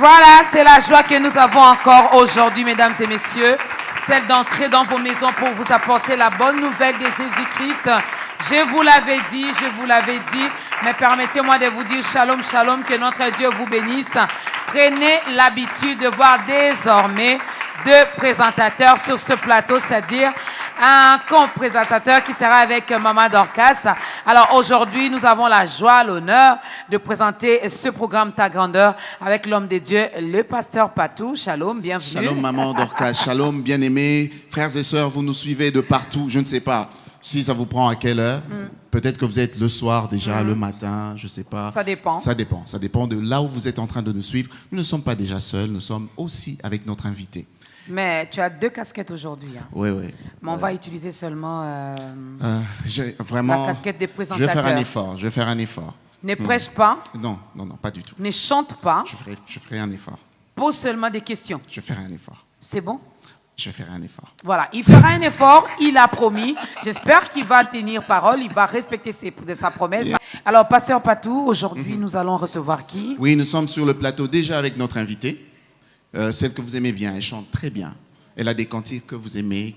Voilà, c'est la joie que nous avons encore aujourd'hui, mesdames et messieurs, celle d'entrer dans vos maisons pour vous apporter la bonne nouvelle de Jésus-Christ. Je vous l'avais dit, mais permettez-moi de vous dire shalom, shalom, que notre Dieu vous bénisse. Prenez l'habitude de voir désormais deux présentateurs sur ce plateau, c'est-à-dire un co-présentateur qui sera avec Maman Dorcas. Alors aujourd'hui, nous avons la joie, l'honneur de présenter ce programme Ta Grandeur avec l'homme de Dieu, le pasteur Patou. Shalom, bienvenue. Shalom Maman Dorcas, shalom bien-aimés, frères et sœurs, vous nous suivez de partout, je ne sais pas si ça vous prend à quelle heure. Peut-être que vous êtes le soir déjà, le matin, je ne sais pas. Ça dépend. Ça dépend de là où vous êtes en train de nous suivre. Nous ne sommes pas déjà seuls, nous sommes aussi avec notre invité. Mais tu as deux casquettes aujourd'hui. Hein. Oui. Mais on va utiliser seulement vraiment, la casquette des présentateurs. Je vais faire un effort. Ne prêche pas. Non, pas du tout. Ne chante pas. Je ferai un effort. Pose seulement des questions. Je ferai un effort. C'est bon? Je ferai un effort. Voilà, il fera un effort, il a promis. J'espère qu'il va tenir parole, il va respecter sa promesse. Yeah. Alors, pasteur Patou, aujourd'hui, nous allons recevoir qui? Oui, nous sommes sur le plateau déjà avec notre invitée. Celle que vous aimez bien, elle chante très bien. Elle a des cantiques que vous aimez,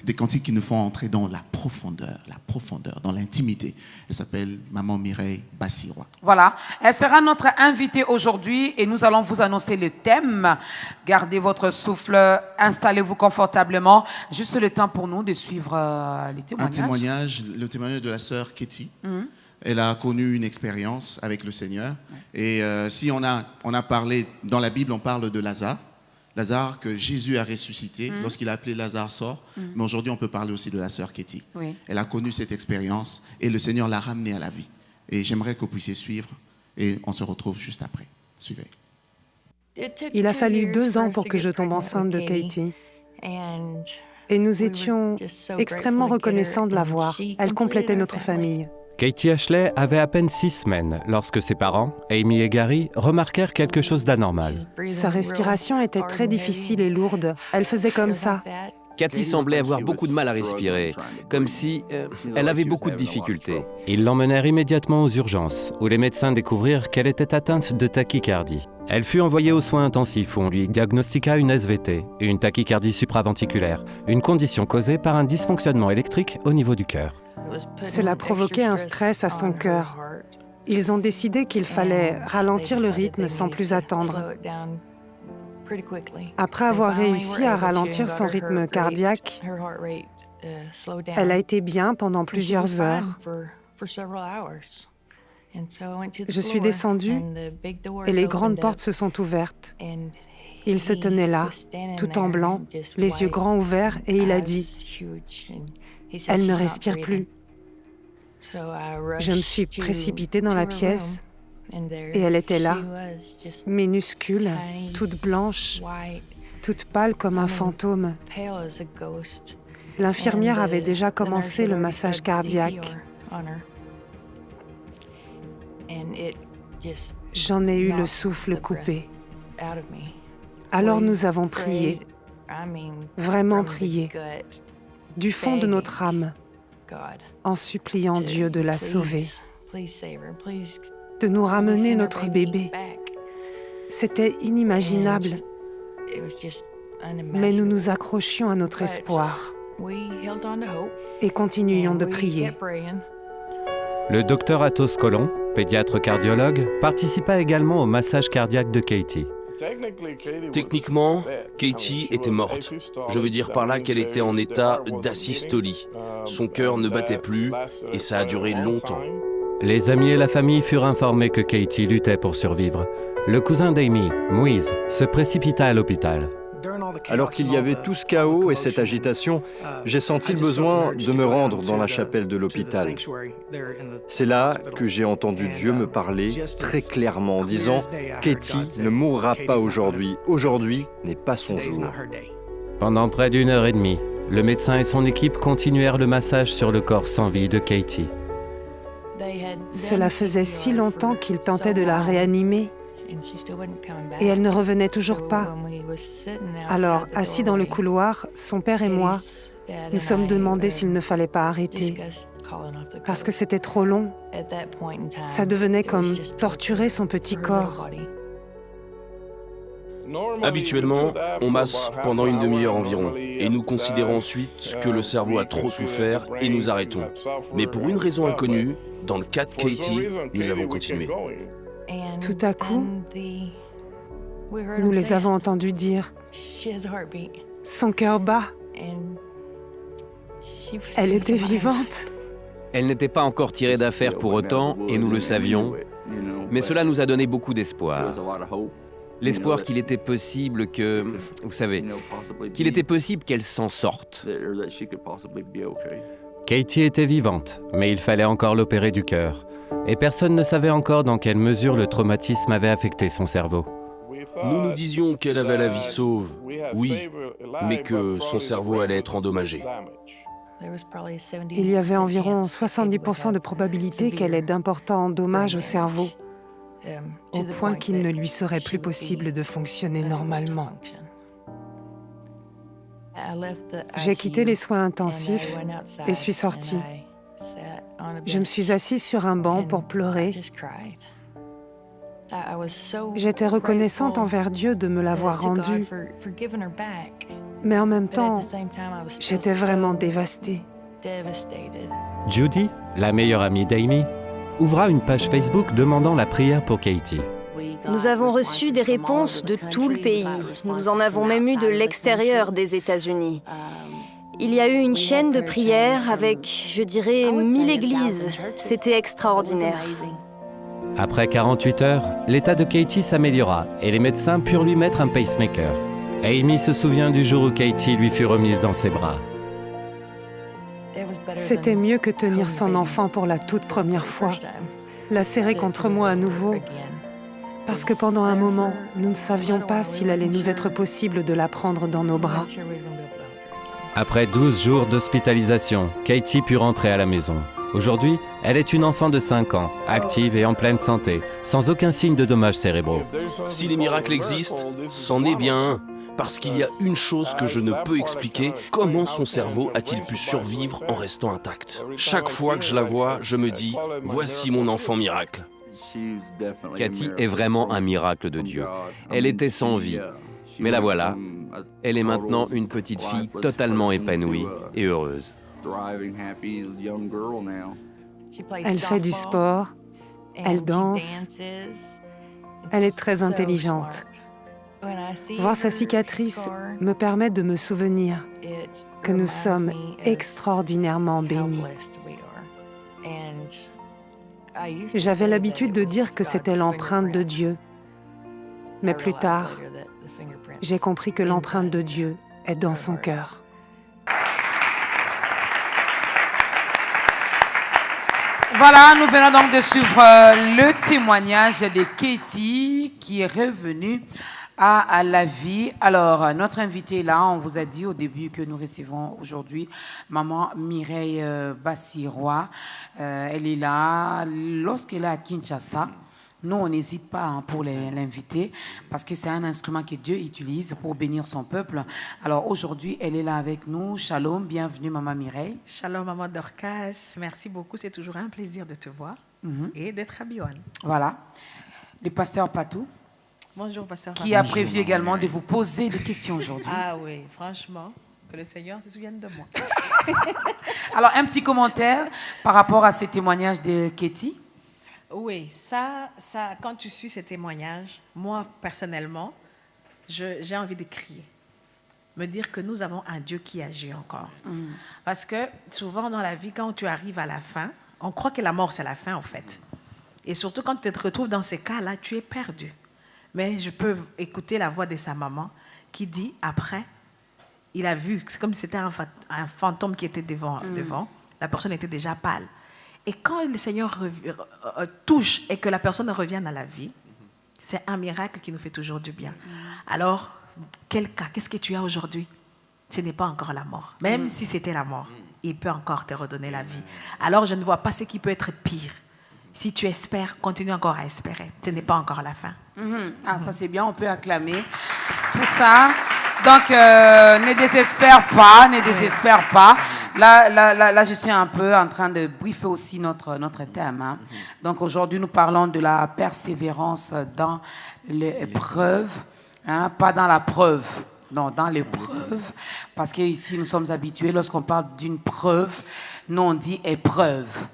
des cantiques qui nous font entrer dans la profondeur, dans l'intimité. Elle s'appelle Maman Mireille Bassirois. Voilà, elle sera notre invitée aujourd'hui et nous allons vous annoncer le thème. Gardez votre souffle, installez-vous confortablement. Juste le temps pour nous de suivre les témoignages. Le témoignage de la sœur Katie. Elle a connu une expérience avec le Seigneur. Et si on a parlé, dans la Bible, on parle de Lazare. Lazare que Jésus a ressuscité lorsqu'il a appelé Lazare sort. Mais aujourd'hui, on peut parler aussi de la sœur Katie. Oui. Elle a connu cette expérience et le Seigneur l'a ramenée à la vie. Et j'aimerais que vous puissiez suivre et on se retrouve juste après. Suivez. Il a fallu 2 ans pour que je tombe enceinte de Katie. Et nous étions extrêmement reconnaissants de la voir. Elle complétait notre famille. Katie Ashley avait à peine 6 semaines lorsque ses parents, Amy et Gary, remarquèrent quelque chose d'anormal. Sa respiration était très difficile et lourde. Elle faisait comme ça. Katie semblait avoir beaucoup de mal à respirer, comme si elle avait beaucoup de difficultés. Ils l'emmenèrent immédiatement aux urgences, où les médecins découvrirent qu'elle était atteinte de tachycardie. Elle fut envoyée aux soins intensifs où on lui diagnostiqua une SVT, une tachycardie supraventriculaire, une condition causée par un dysfonctionnement électrique au niveau du cœur. Cela provoquait un stress à son cœur. Ils ont décidé qu'il fallait ralentir le rythme sans plus attendre. Après avoir réussi à ralentir son rythme cardiaque, elle a été bien pendant plusieurs heures. Je suis descendue et les grandes portes se sont ouvertes. Il se tenait là, tout en blanc, les yeux grands ouverts, et il a dit « Elle ne respire plus ». Je me suis précipitée dans la pièce et elle était là, minuscule, toute blanche, toute pâle comme un fantôme. L'infirmière avait déjà commencé le massage cardiaque. J'en ai eu le souffle coupé. Alors nous avons prié, vraiment prié, du fond de notre âme, en suppliant Dieu de la sauver, de nous ramener notre bébé. C'était inimaginable, mais nous nous accrochions à notre espoir et continuions de prier. Le docteur Athos Colomb, pédiatre cardiologue, participa également au massage cardiaque de Katie. Techniquement, Katie était morte. Je veux dire par là qu'elle était en état d'asystolie. Son cœur ne battait plus et ça a duré longtemps. Les amis et la famille furent informés que Katie luttait pour survivre. Le cousin d'Amy, Moïse, se précipita à l'hôpital. Alors qu'il y avait tout ce chaos et cette agitation, j'ai senti le besoin de me rendre dans la chapelle de l'hôpital. C'est là que j'ai entendu Dieu me parler très clairement en disant « Katie ne mourra pas aujourd'hui. Aujourd'hui n'est pas son jour. » Pendant près d'1 heure et demie, le médecin et son équipe continuèrent le massage sur le corps sans vie de Katie. Cela faisait si longtemps qu'ils tentaient de la réanimer. Et elle ne revenait toujours pas. Alors, assis dans le couloir, son père et moi, nous sommes demandés s'il ne fallait pas arrêter. Parce que c'était trop long. Ça devenait comme torturer son petit corps. Habituellement, on masse pendant une demi-heure environ, et nous considérons ensuite que le cerveau a trop souffert et nous arrêtons. Mais pour une raison inconnue, dans le cas de Katie, nous avons continué. Tout à coup, nous les avons entendus dire « Son cœur bat, elle était vivante ». Elle n'était pas encore tirée d'affaire pour autant, et nous le savions, mais cela nous a donné beaucoup d'espoir. L'espoir qu'il était possible que, vous savez, qu'il était possible qu'elle s'en sorte. Katie était vivante, mais il fallait encore l'opérer du cœur. Et personne ne savait encore dans quelle mesure le traumatisme avait affecté son cerveau. Nous nous disions qu'elle avait la vie sauve, oui, mais que son cerveau allait être endommagé. Il y avait environ 70% de probabilité qu'elle ait d'importants dommages au cerveau, au point qu'il ne lui serait plus possible de fonctionner normalement. J'ai quitté les soins intensifs et suis sortie. Je me suis assise sur un banc pour pleurer. J'étais reconnaissante envers Dieu de me l'avoir rendue, mais en même temps, j'étais vraiment dévastée. Judy, la meilleure amie d'Amy, ouvra une page Facebook demandant la prière pour Katie. Nous avons reçu des réponses de tout le pays. Nous en avons même eu de l'extérieur des États-Unis. Il y a eu une chaîne de prière avec, je dirais, 1000 églises. C'était extraordinaire. Après 48 heures, l'état de Katie s'améliora et les médecins purent lui mettre un pacemaker. Amy se souvient du jour où Katie lui fut remise dans ses bras. C'était mieux que tenir son enfant pour la toute première fois, la serrer contre moi à nouveau, parce que pendant un moment, nous ne savions pas s'il allait nous être possible de la prendre dans nos bras. Après 12 jours d'hospitalisation, Katie put rentrer à la maison. Aujourd'hui, elle est une enfant de 5 ans, active et en pleine santé, sans aucun signe de dommages cérébraux. Si les miracles existent, c'en est bien un. Parce qu'il y a une chose que je ne peux expliquer, comment son cerveau a-t-il pu survivre en restant intact? Chaque fois que je la vois, je me dis, voici mon enfant miracle. Cathy est vraiment un miracle de Dieu. Elle était sans vie, mais la voilà. Elle est maintenant une petite fille totalement épanouie et heureuse. Elle fait du sport, elle danse, elle est très intelligente. Voir sa cicatrice me permet de me souvenir que nous sommes extraordinairement bénis. J'avais l'habitude de dire que c'était l'empreinte de Dieu, mais plus tard, j'ai compris que l'empreinte de Dieu est dans son cœur. Voilà, nous venons donc de suivre le témoignage de Katie qui est revenue à la vie. Alors, notre invitée là, on vous a dit au début que nous recevons aujourd'hui maman Mireille Bassirois. Elle est là. Lorsqu'elle est à Kinshasa, nous, on n'hésite pas pour l'inviter parce que c'est un instrument que Dieu utilise pour bénir son peuple. Alors, aujourd'hui, elle est là avec nous. Shalom, bienvenue maman Mireille. Shalom maman Dorcas, merci beaucoup. C'est toujours un plaisir de te voir et d'être à Biwan. Voilà. Le pasteur Patou. Bonjour, pasteur. Qui a prévu également de vous poser des questions aujourd'hui. Ah oui, franchement, que le Seigneur se souvienne de moi. Alors, un petit commentaire par rapport à ces témoignages de Katie. Oui, ça, quand tu suis ces témoignages, moi, personnellement, j'ai envie de crier. Me dire que nous avons un Dieu qui agit encore. Parce que souvent dans la vie, quand tu arrives à la fin, on croit que la mort, c'est la fin, en fait. Et surtout, quand tu te retrouves dans ces cas-là, tu es perdu. Mais je peux écouter la voix de sa maman qui dit, après, il a vu, c'est comme si c'était un fantôme qui était devant. La personne était déjà pâle. Et quand le Seigneur touche et que la personne revienne à la vie, c'est un miracle qui nous fait toujours du bien. Alors, quel cas, qu'est-ce que tu as aujourd'hui? Ce n'est pas encore la mort. Même si c'était la mort, il peut encore te redonner la vie. Alors, je ne vois pas ce qui peut être pire. Si tu espères, continue encore à espérer. Ce n'est pas encore la fin. Ah, ça c'est bien, on peut acclamer pour ça. Donc, ne désespère pas, ne désespère pas. Là, je suis un peu en train de briefer aussi notre thème. Hein. Donc, aujourd'hui, nous parlons de la persévérance dans l'épreuve. Hein, pas dans la preuve. Non, dans l'épreuve. Parce qu'ici, nous sommes habitués, lorsqu'on parle d'une preuve, nous, on dit épreuve.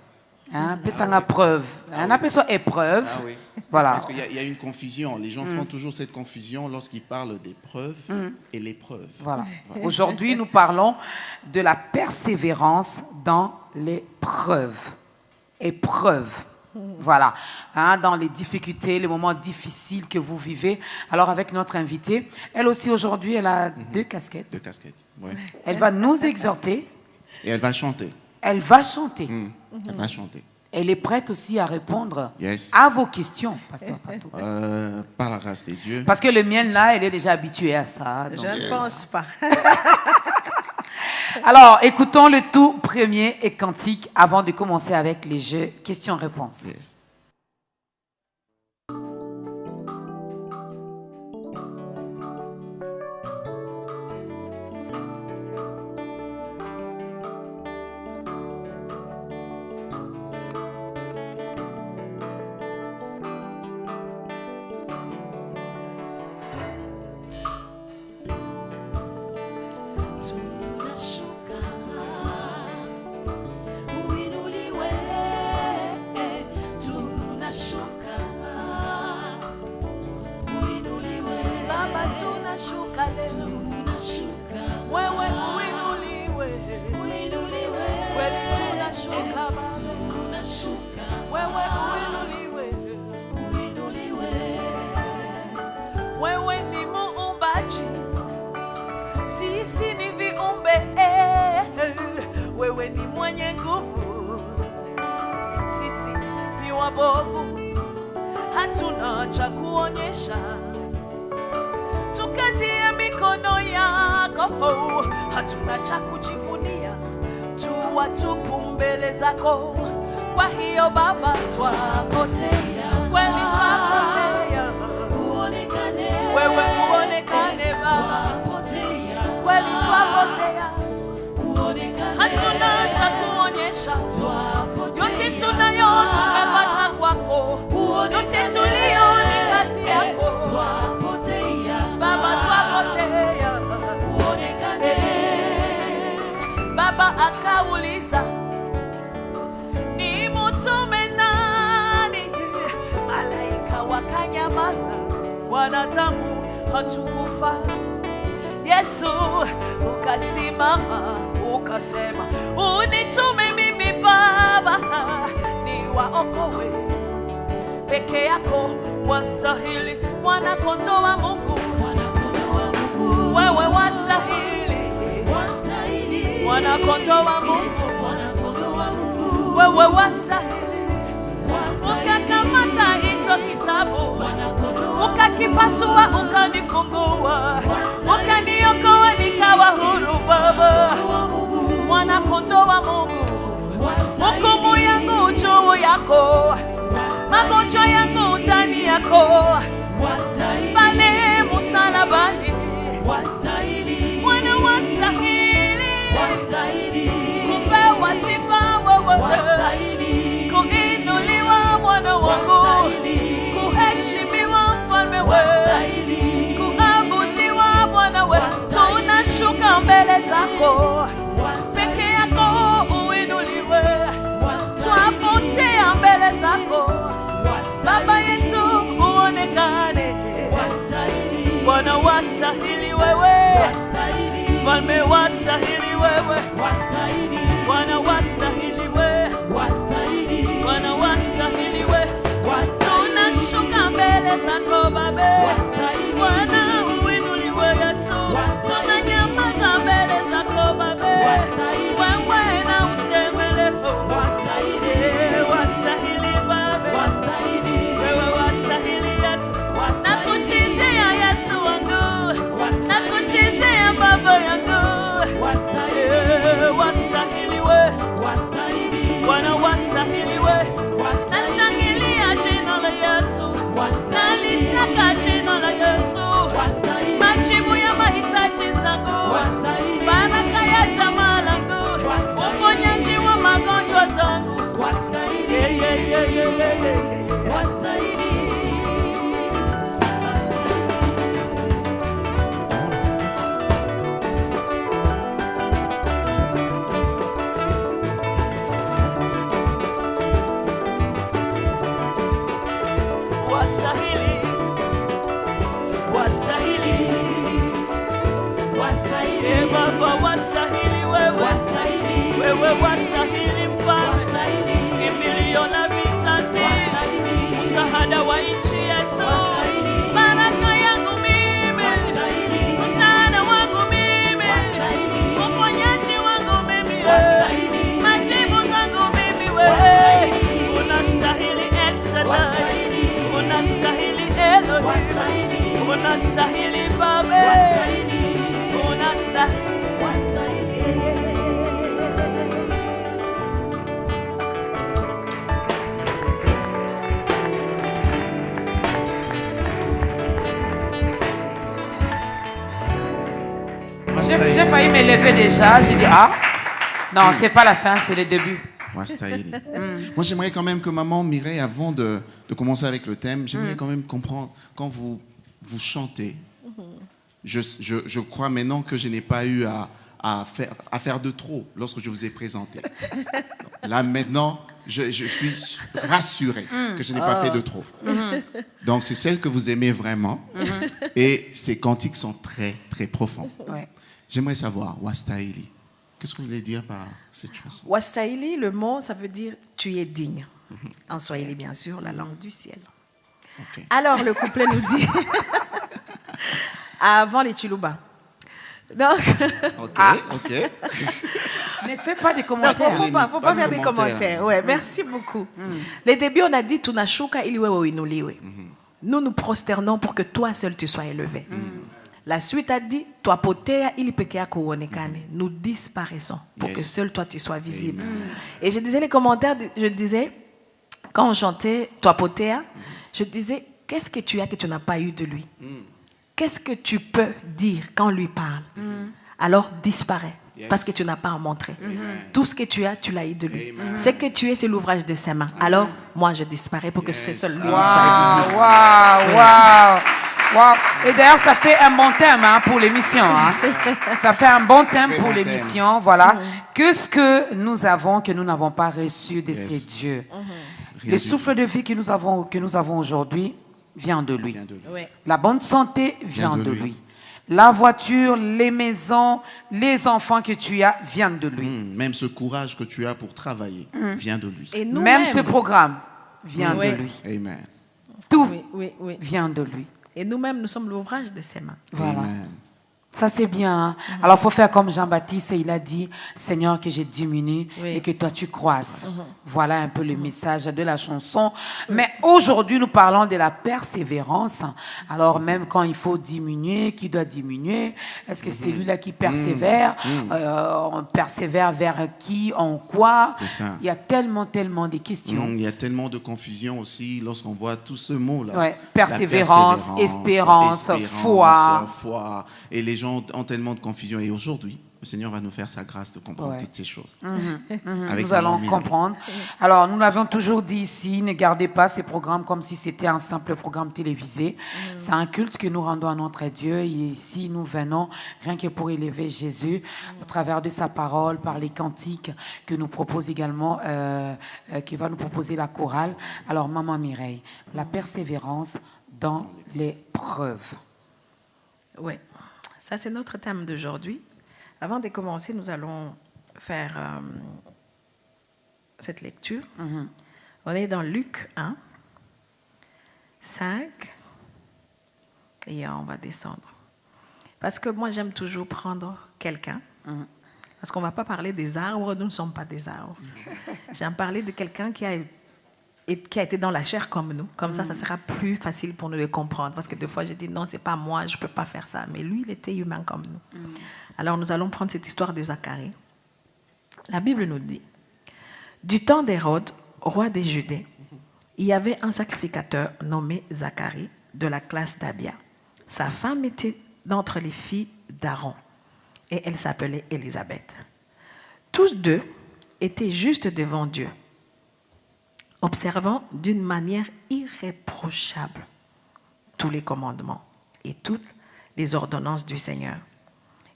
Hein, ça une preuve. On appelle ça épreuve. Ah oui. Voilà. Parce qu'il y a une confusion. Les gens font toujours cette confusion lorsqu'ils parlent d'épreuve et l'épreuve. Voilà. Aujourd'hui, nous parlons de la persévérance dans l'épreuve. Épreuve. Voilà. Hein, dans les difficultés, les moments difficiles que vous vivez. Alors, avec notre invitée, elle aussi, aujourd'hui, elle a 2 casquettes. 2 casquettes, oui. Elle va nous exhorter. Et elle va chanter. Elle va chanter. Elle va chanter. Elle est prête aussi à répondre Yes. à vos questions, pasteur Patou. Par la grâce de Dieu. Parce que le mien, là, elle est déjà habituée à ça. Je donc. ne pense pas. Alors, écoutons le tout premier cantique avant de commencer avec les jeux questions-réponses. Yes. Wewe ni mwenye nguvu, sisi ni wabovu, hatuna cha kuonyesha. Tukazie mikono yako, hatuna cha kujivunia, tu watupu mbele zako. Kwa hiyo Baba, twapotea, kweli twapotea, uonekane, wewe uonekane Baba, kweli twapotea, hatuna cha kuonyesha, yote tunayo tumepata kwako, yote tulio ni kazi yako. Baba, twapotea, Baba akauliza, ni mtume nani? Malaika wakanyamaza, wanadamu hatukufa. Yesu ukasimama ukasema, unitume mimi Baba, ni waokoe. Peke yako wastahili, mwana kondoo wa Mungu, wewe wastahili, mwana kondoo wa Mungu, wewe wastahili. Ukakamata hicho kitabu, ukakipasua, ukanifungua, ukaniokoa, nikawa huru Baba, mwana kondoo wa Mungu. Hukumu yangu juu yako, magonjwa yangu ndani yako, pale msalabani, mwana wastahili, kupewa sifa wewe, kuinuliwa mwana wangu, kuheshimiwa mfalme wewe, kuabudiwa Bwana wewe. Tunashuka mbele zako, peke yako uinuliwe, twapotea mbele zako Baba yetu, uonekane. Bwana wastahili wewe, mfalme wastahili wewe, Bwana wastahili wewe, Bwana wastahili wewe. Tunashuka mbele zako Baba, Bwana uinuliwe Yesu. Tunanyamaza mbele zako Baba, wewe na useme leo, wastahili Baba, wewe wastahili Yesu. Nakuchezea Yesu wangu, nakuchezea Baba yangu, wastahili wewe, wastahili babe, unastahili. J'ai failli me lever déjà. J'ai dit, ah, non, c'est pas la fin, c'est le début. Wastahili. Moi, j'aimerais quand même que maman Mireille, avant de commencer avec le thème, j'aimerais quand même comprendre, quand vous chantez, je crois maintenant que je n'ai pas eu à faire de trop lorsque je vous ai présenté. Là, maintenant, je suis rassuré que je n'ai pas fait de trop. Donc, c'est celle que vous aimez vraiment. Et ces cantiques sont très, très profonds. Ouais. J'aimerais savoir, Wastahili, qu'est-ce que vous voulez dire par cette chanson? Wastahili, le mot, ça veut dire tu es digne. En Swahili, bien sûr, la langue du ciel. Okay. Alors, le couplet nous dit, avant les Chiluba. Donc, Ok. Ne fais pas des il commentaires. ne faut pas faire des commentaires. Ouais, merci beaucoup. Les débuts, on a dit, tunashuka ili wewe uinuliwe. Nous nous prosternons pour que toi seul tu sois élevé. La suite a dit, toi potea ili peke yako uonekane. Nous disparaissons pour que seul toi tu sois visible. Et je disais les commentaires, je disais, quand on chantait toi potea, je disais, qu'est-ce que tu as que tu n'as pas eu de lui? Qu'est-ce que tu peux dire quand on lui parle? Alors disparaît. Parce que tu n'as pas à montrer. Tout ce que tu as, tu l'as eu de lui. Ce que tu es, c'est l'ouvrage de ses mains. Alors, moi, je disparais pour que ce seul lui soit visible. Wow. Et d'ailleurs, ça fait un bon thème pour l'émission. Ça fait un bon thème pour l'émission. Voilà. Qu'est-ce que nous avons que nous n'avons pas reçu de ces dieux? Le souffle de vie que nous avons aujourd'hui vient de lui. La bonne santé vient de lui. La voiture, les maisons, les enfants que tu as viennent de lui. Même ce courage que tu as pour travailler vient de lui. Et même ce programme vient de lui. Amen. Tout vient de lui. Et nous-mêmes, nous sommes l'ouvrage de ses mains. Voilà. Amen. Ça, c'est bien. Alors, il faut faire comme Jean-Baptiste, il a dit, Seigneur, que je diminue et que toi, tu croisses. Voilà un peu le message de la chanson. Mais aujourd'hui, nous parlons de la persévérance. Alors, même quand il faut diminuer, qui doit diminuer? Est-ce que c'est lui-là qui persévère? On persévère vers qui? En quoi? C'est ça. Il y a tellement de questions. Il y a tellement de confusion aussi lorsqu'on voit tout ce mot-là. Ouais. Persévérance, espérance, foi. Et les gens ont tellement de confusion. Et aujourd'hui, le Seigneur va nous faire sa grâce de comprendre toutes ces choses. Nous allons comprendre. Alors, nous l'avons toujours dit ici, ne gardez pas ces programmes comme si c'était un simple programme télévisé. C'est un culte que nous rendons à notre Dieu. Et ici, nous venons rien que pour élever Jésus au travers de sa parole, par les cantiques que nous propose également, qui va nous proposer la chorale. Alors, Maman Mireille, la persévérance dans l'épreuve. Oui. Ça, c'est notre thème d'aujourd'hui. Avant de commencer, nous allons faire cette lecture. On est dans Luc 1, 5, et on va descendre. Parce que moi, j'aime toujours prendre quelqu'un, parce qu'on ne va pas parler des arbres, nous ne sommes pas des arbres. J'aime parler de quelqu'un qui a été dans la chair comme nous. Comme ça sera plus facile pour nous de comprendre. Parce que des fois, je dis, non, c'est pas moi, je ne peux pas faire ça. Mais lui, il était humain comme nous. Alors, nous allons prendre cette histoire de Zacharie. La Bible nous dit, du temps d'Hérode, roi des Judées, il y avait un sacrificateur nommé Zacharie, de la classe d'Abia. Sa femme était d'entre les filles d'Aaron. Et elle s'appelait Élisabeth. Tous deux étaient justes devant Dieu, observant d'une manière irréprochable tous les commandements et toutes les ordonnances du Seigneur.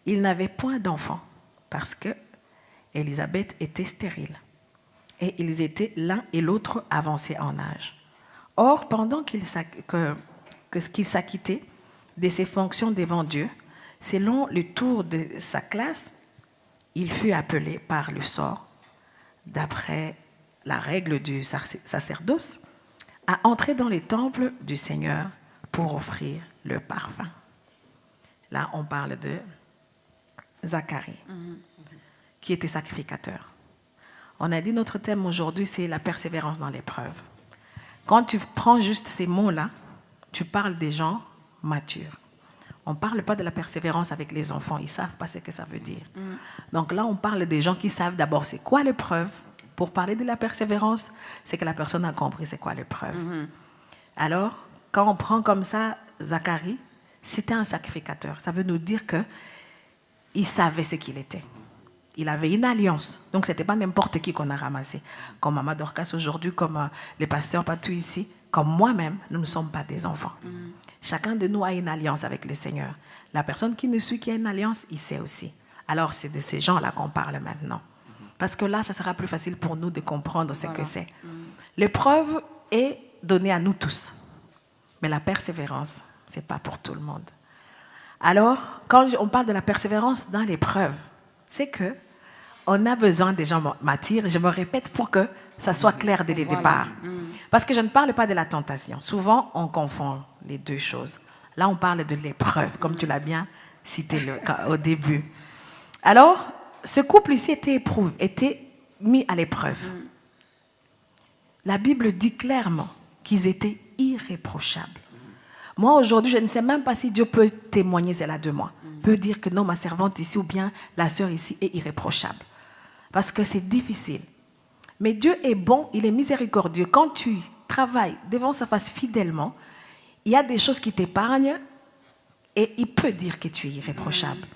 Ils n'avaient point d'enfants parce que Élisabeth était stérile et ils étaient l'un et l'autre avancés en âge. Or, pendant qu'il s'acquittait de ses fonctions devant Dieu, selon le tour de sa classe, il fut appelé par le sort, d'après la règle du sacerdoce, à entrer dans les temples du Seigneur pour offrir le parfum. Là, on parle de Zacharie, qui était sacrificateur. On a dit notre thème aujourd'hui, c'est la persévérance dans l'épreuve. Quand tu prends juste ces mots-là, tu parles des gens matures. On ne parle pas de la persévérance avec les enfants. Ils ne savent pas ce que ça veut dire. Donc là, on parle des gens qui savent d'abord c'est quoi l'épreuve. Pour parler de la persévérance, c'est que la personne a compris c'est quoi l'épreuve. Alors, quand on prend comme ça Zacharie, c'était un sacrificateur. Ça veut nous dire qu'il savait ce qu'il était. Il avait une alliance. Donc, ce n'était pas n'importe qui qu'on a ramassé. Comme Maman Dorcas aujourd'hui, comme les pasteurs Patou ici, comme moi-même, nous ne sommes pas des enfants. Chacun de nous a une alliance avec le Seigneur. La personne qui nous suit, qui a une alliance, il sait aussi. Alors, c'est de ces gens-là qu'on parle maintenant. Parce que là, ça sera plus facile pour nous de comprendre ce que c'est. L'épreuve est donnée à nous tous. Mais la persévérance, ce n'est pas pour tout le monde. Alors, quand on parle de la persévérance dans l'épreuve, c'est que on a besoin des gens matures. Je me répète pour que ça soit clair dès le départ. Parce que je ne parle pas de la tentation. Souvent, on confond les deux choses. Là, on parle de l'épreuve, comme tu l'as bien cité au début. Alors, ce couple ici était mis à l'épreuve. La Bible dit clairement qu'ils étaient irréprochables. Moi, aujourd'hui, je ne sais même pas si Dieu peut témoigner cela de moi. Peut dire que non, ma servante ici ou bien la sœur ici est irréprochable. Parce que c'est difficile. Mais Dieu est bon, il est miséricordieux. Quand tu travailles devant sa face fidèlement, il y a des choses qui t'épargnent et il peut dire que tu es irréprochable.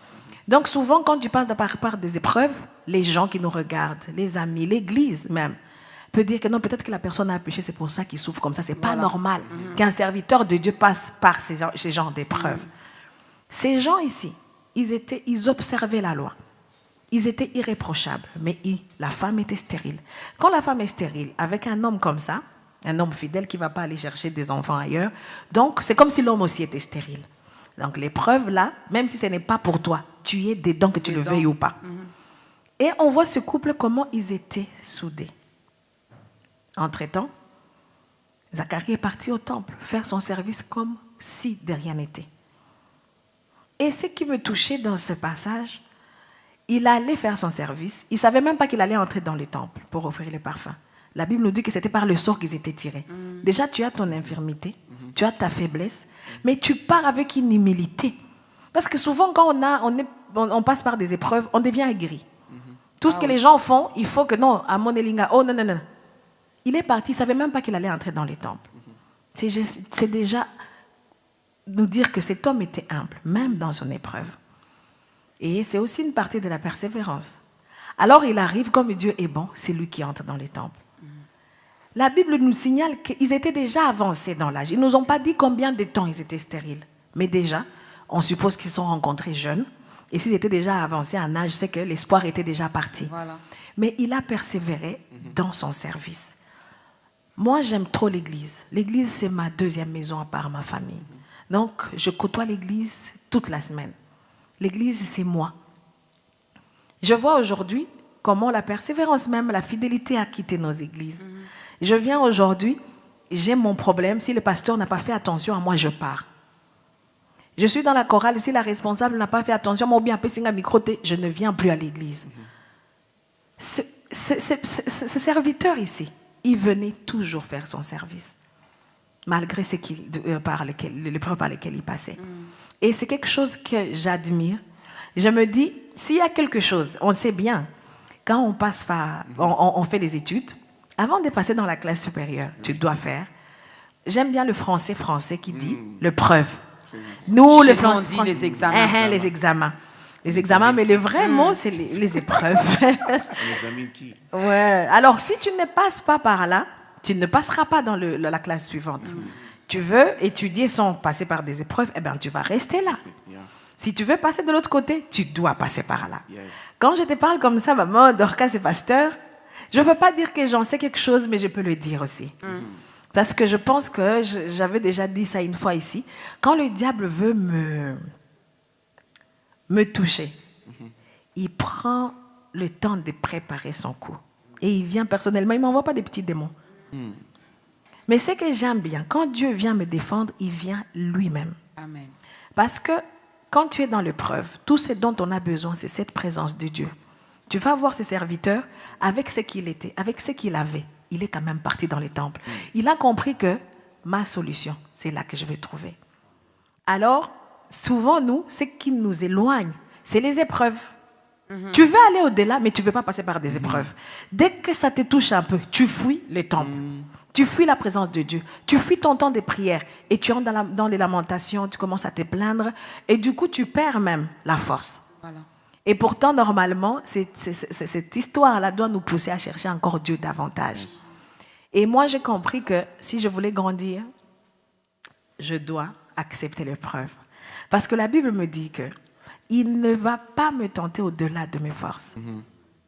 Donc souvent, quand tu passes par des épreuves, les gens qui nous regardent, les amis, l'église même, peut dire que non, peut-être que la personne a péché, c'est pour ça qu'il souffre comme ça. C'est pas normal qu'un serviteur de Dieu passe par ces genres d'épreuves. Ces gens ici, ils observaient la loi. Ils étaient irréprochables, mais la femme était stérile. Quand la femme est stérile, avec un homme comme ça, un homme fidèle qui ne va pas aller chercher des enfants ailleurs, donc c'est comme si l'homme aussi était stérile. Donc l'épreuve là, même si ce n'est pas pour toi, tu es dedans que tu le veuilles ou pas. Et on voit ce couple, comment ils étaient soudés. Entre-temps, Zacharie est parti au temple faire son service comme si de rien n'était. Et ce qui me touchait dans ce passage, il allait faire son service. Il ne savait même pas qu'il allait entrer dans le temple pour offrir les parfums. La Bible nous dit que c'était par le sort qu'ils étaient tirés. Déjà, tu as ton infirmité, tu as ta faiblesse, mais tu pars avec une humilité. Parce que souvent, quand on passe par des épreuves, on devient aigri. Tout ce que les gens font, il faut que non, à mon Elinga, oh non, non, non. Il est parti, il ne savait même pas qu'il allait entrer dans les temples. C'est déjà nous dire que cet homme était humble, même dans son épreuve. Et c'est aussi une partie de la persévérance. Alors il arrive, comme Dieu est bon, c'est lui qui entre dans les temples. La Bible nous signale qu'ils étaient déjà avancés dans l'âge. Ils ne nous ont pas dit combien de temps ils étaient stériles. Mais déjà, on suppose qu'ils se sont rencontrés jeunes. Et s'ils étaient déjà avancés en âge, c'est que l'espoir était déjà parti. Voilà. Mais il a persévéré dans son service. Moi, j'aime trop l'église. L'église, c'est ma deuxième maison à part ma famille. Donc, je côtoie l'église toute la semaine. L'église, c'est moi. Je vois aujourd'hui comment la persévérance même, la fidélité a quitté nos églises. Je viens aujourd'hui, j'ai mon problème. Si le pasteur n'a pas fait attention à moi, je pars. Je suis dans la chorale, si la responsable n'a pas fait attention, moi, ou bien je ne viens plus à l'église. Ce serviteur ici, il venait toujours faire son service, malgré l'épreuve par lesquelles il passait. Et c'est quelque chose que j'admire. Je me dis, s'il y a quelque chose, on sait bien, quand on passe par, on fait les études, avant de passer dans la classe supérieure, tu dois faire, j'aime bien le français qui dit le preuve. Nous, le français, les examens. Les examens. Les examens, mais le vrai mot, c'est les épreuves. On examine qui? Ouais. Alors, si tu ne passes pas par là, tu ne passeras pas dans la classe suivante. Tu veux étudier sans passer par des épreuves, eh bien, tu vas rester là. Si tu veux passer de l'autre côté, tu dois passer par là. Quand je te parle comme ça, maman, Dorcas et pasteur, je ne peux pas dire que j'en sais quelque chose, mais je peux le dire aussi. Parce que je pense que j'avais déjà dit ça une fois ici. Quand le diable veut me toucher, il prend le temps de préparer son coup. Et il vient personnellement, il ne m'envoie pas des petits démons. Mais ce que j'aime bien, quand Dieu vient me défendre, il vient lui-même. Amen. Parce que quand tu es dans l'épreuve, tout ce dont on a besoin, c'est cette présence de Dieu. Tu vas voir ses serviteurs avec ce qu'il était, avec ce qu'il avait. Il est quand même parti dans les temples. Il a compris que ma solution, c'est là que je vais trouver. Alors, souvent, nous, ce qui nous éloigne, c'est les épreuves. Tu veux aller au-delà, mais tu ne veux pas passer par des épreuves. Dès que ça te touche un peu, tu fuis les temples. Tu fuis la présence de Dieu. Tu fuis ton temps de prière. Et tu entres dans les lamentations, tu commences à te plaindre. Et du coup, tu perds même la force. Voilà. Et pourtant, normalement, cette histoire-là doit nous pousser à chercher encore Dieu davantage. Yes. Et moi, j'ai compris que si je voulais grandir, je dois accepter l'épreuve. Parce que la Bible me dit que il ne va pas me tenter au-delà de mes forces.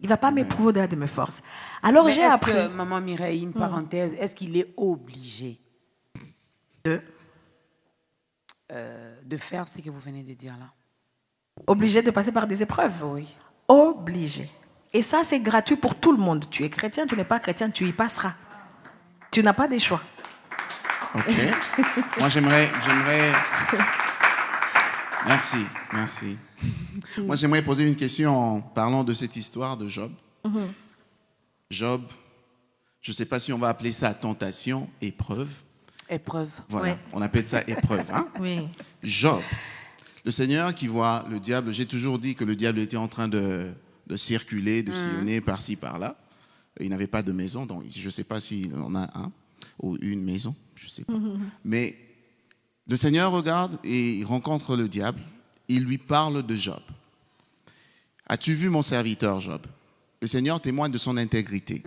Il ne va pas m'éprouver au-delà de mes forces. Alors j'ai appris... Est-ce que, Maman Mireille, une parenthèse, est-ce qu'il est obligé de faire ce que vous venez de dire là? Obligé de passer par des épreuves? Oui. Obligé. Et ça, c'est gratuit pour tout le monde. Tu es chrétien, tu n'es pas chrétien, tu y passeras. Tu n'as pas de choix. Ok. Moi, j'aimerais... Merci. Moi, j'aimerais poser une question en parlant de cette histoire de Job. Job, je ne sais pas si on va appeler ça tentation, épreuve. Épreuve. Voilà, Oui. on appelle ça épreuve. Hein? Oui. Job, le Seigneur qui voit le diable, j'ai toujours dit que le diable était en train de circuler, de sillonner par-ci, par-là. Il n'avait pas de maison, donc je ne sais pas s'il en a un ou une maison, je ne sais pas. Mais le Seigneur regarde et il rencontre le diable. Il lui parle de Job. As-tu vu mon serviteur Job? Le Seigneur témoigne de son intégrité.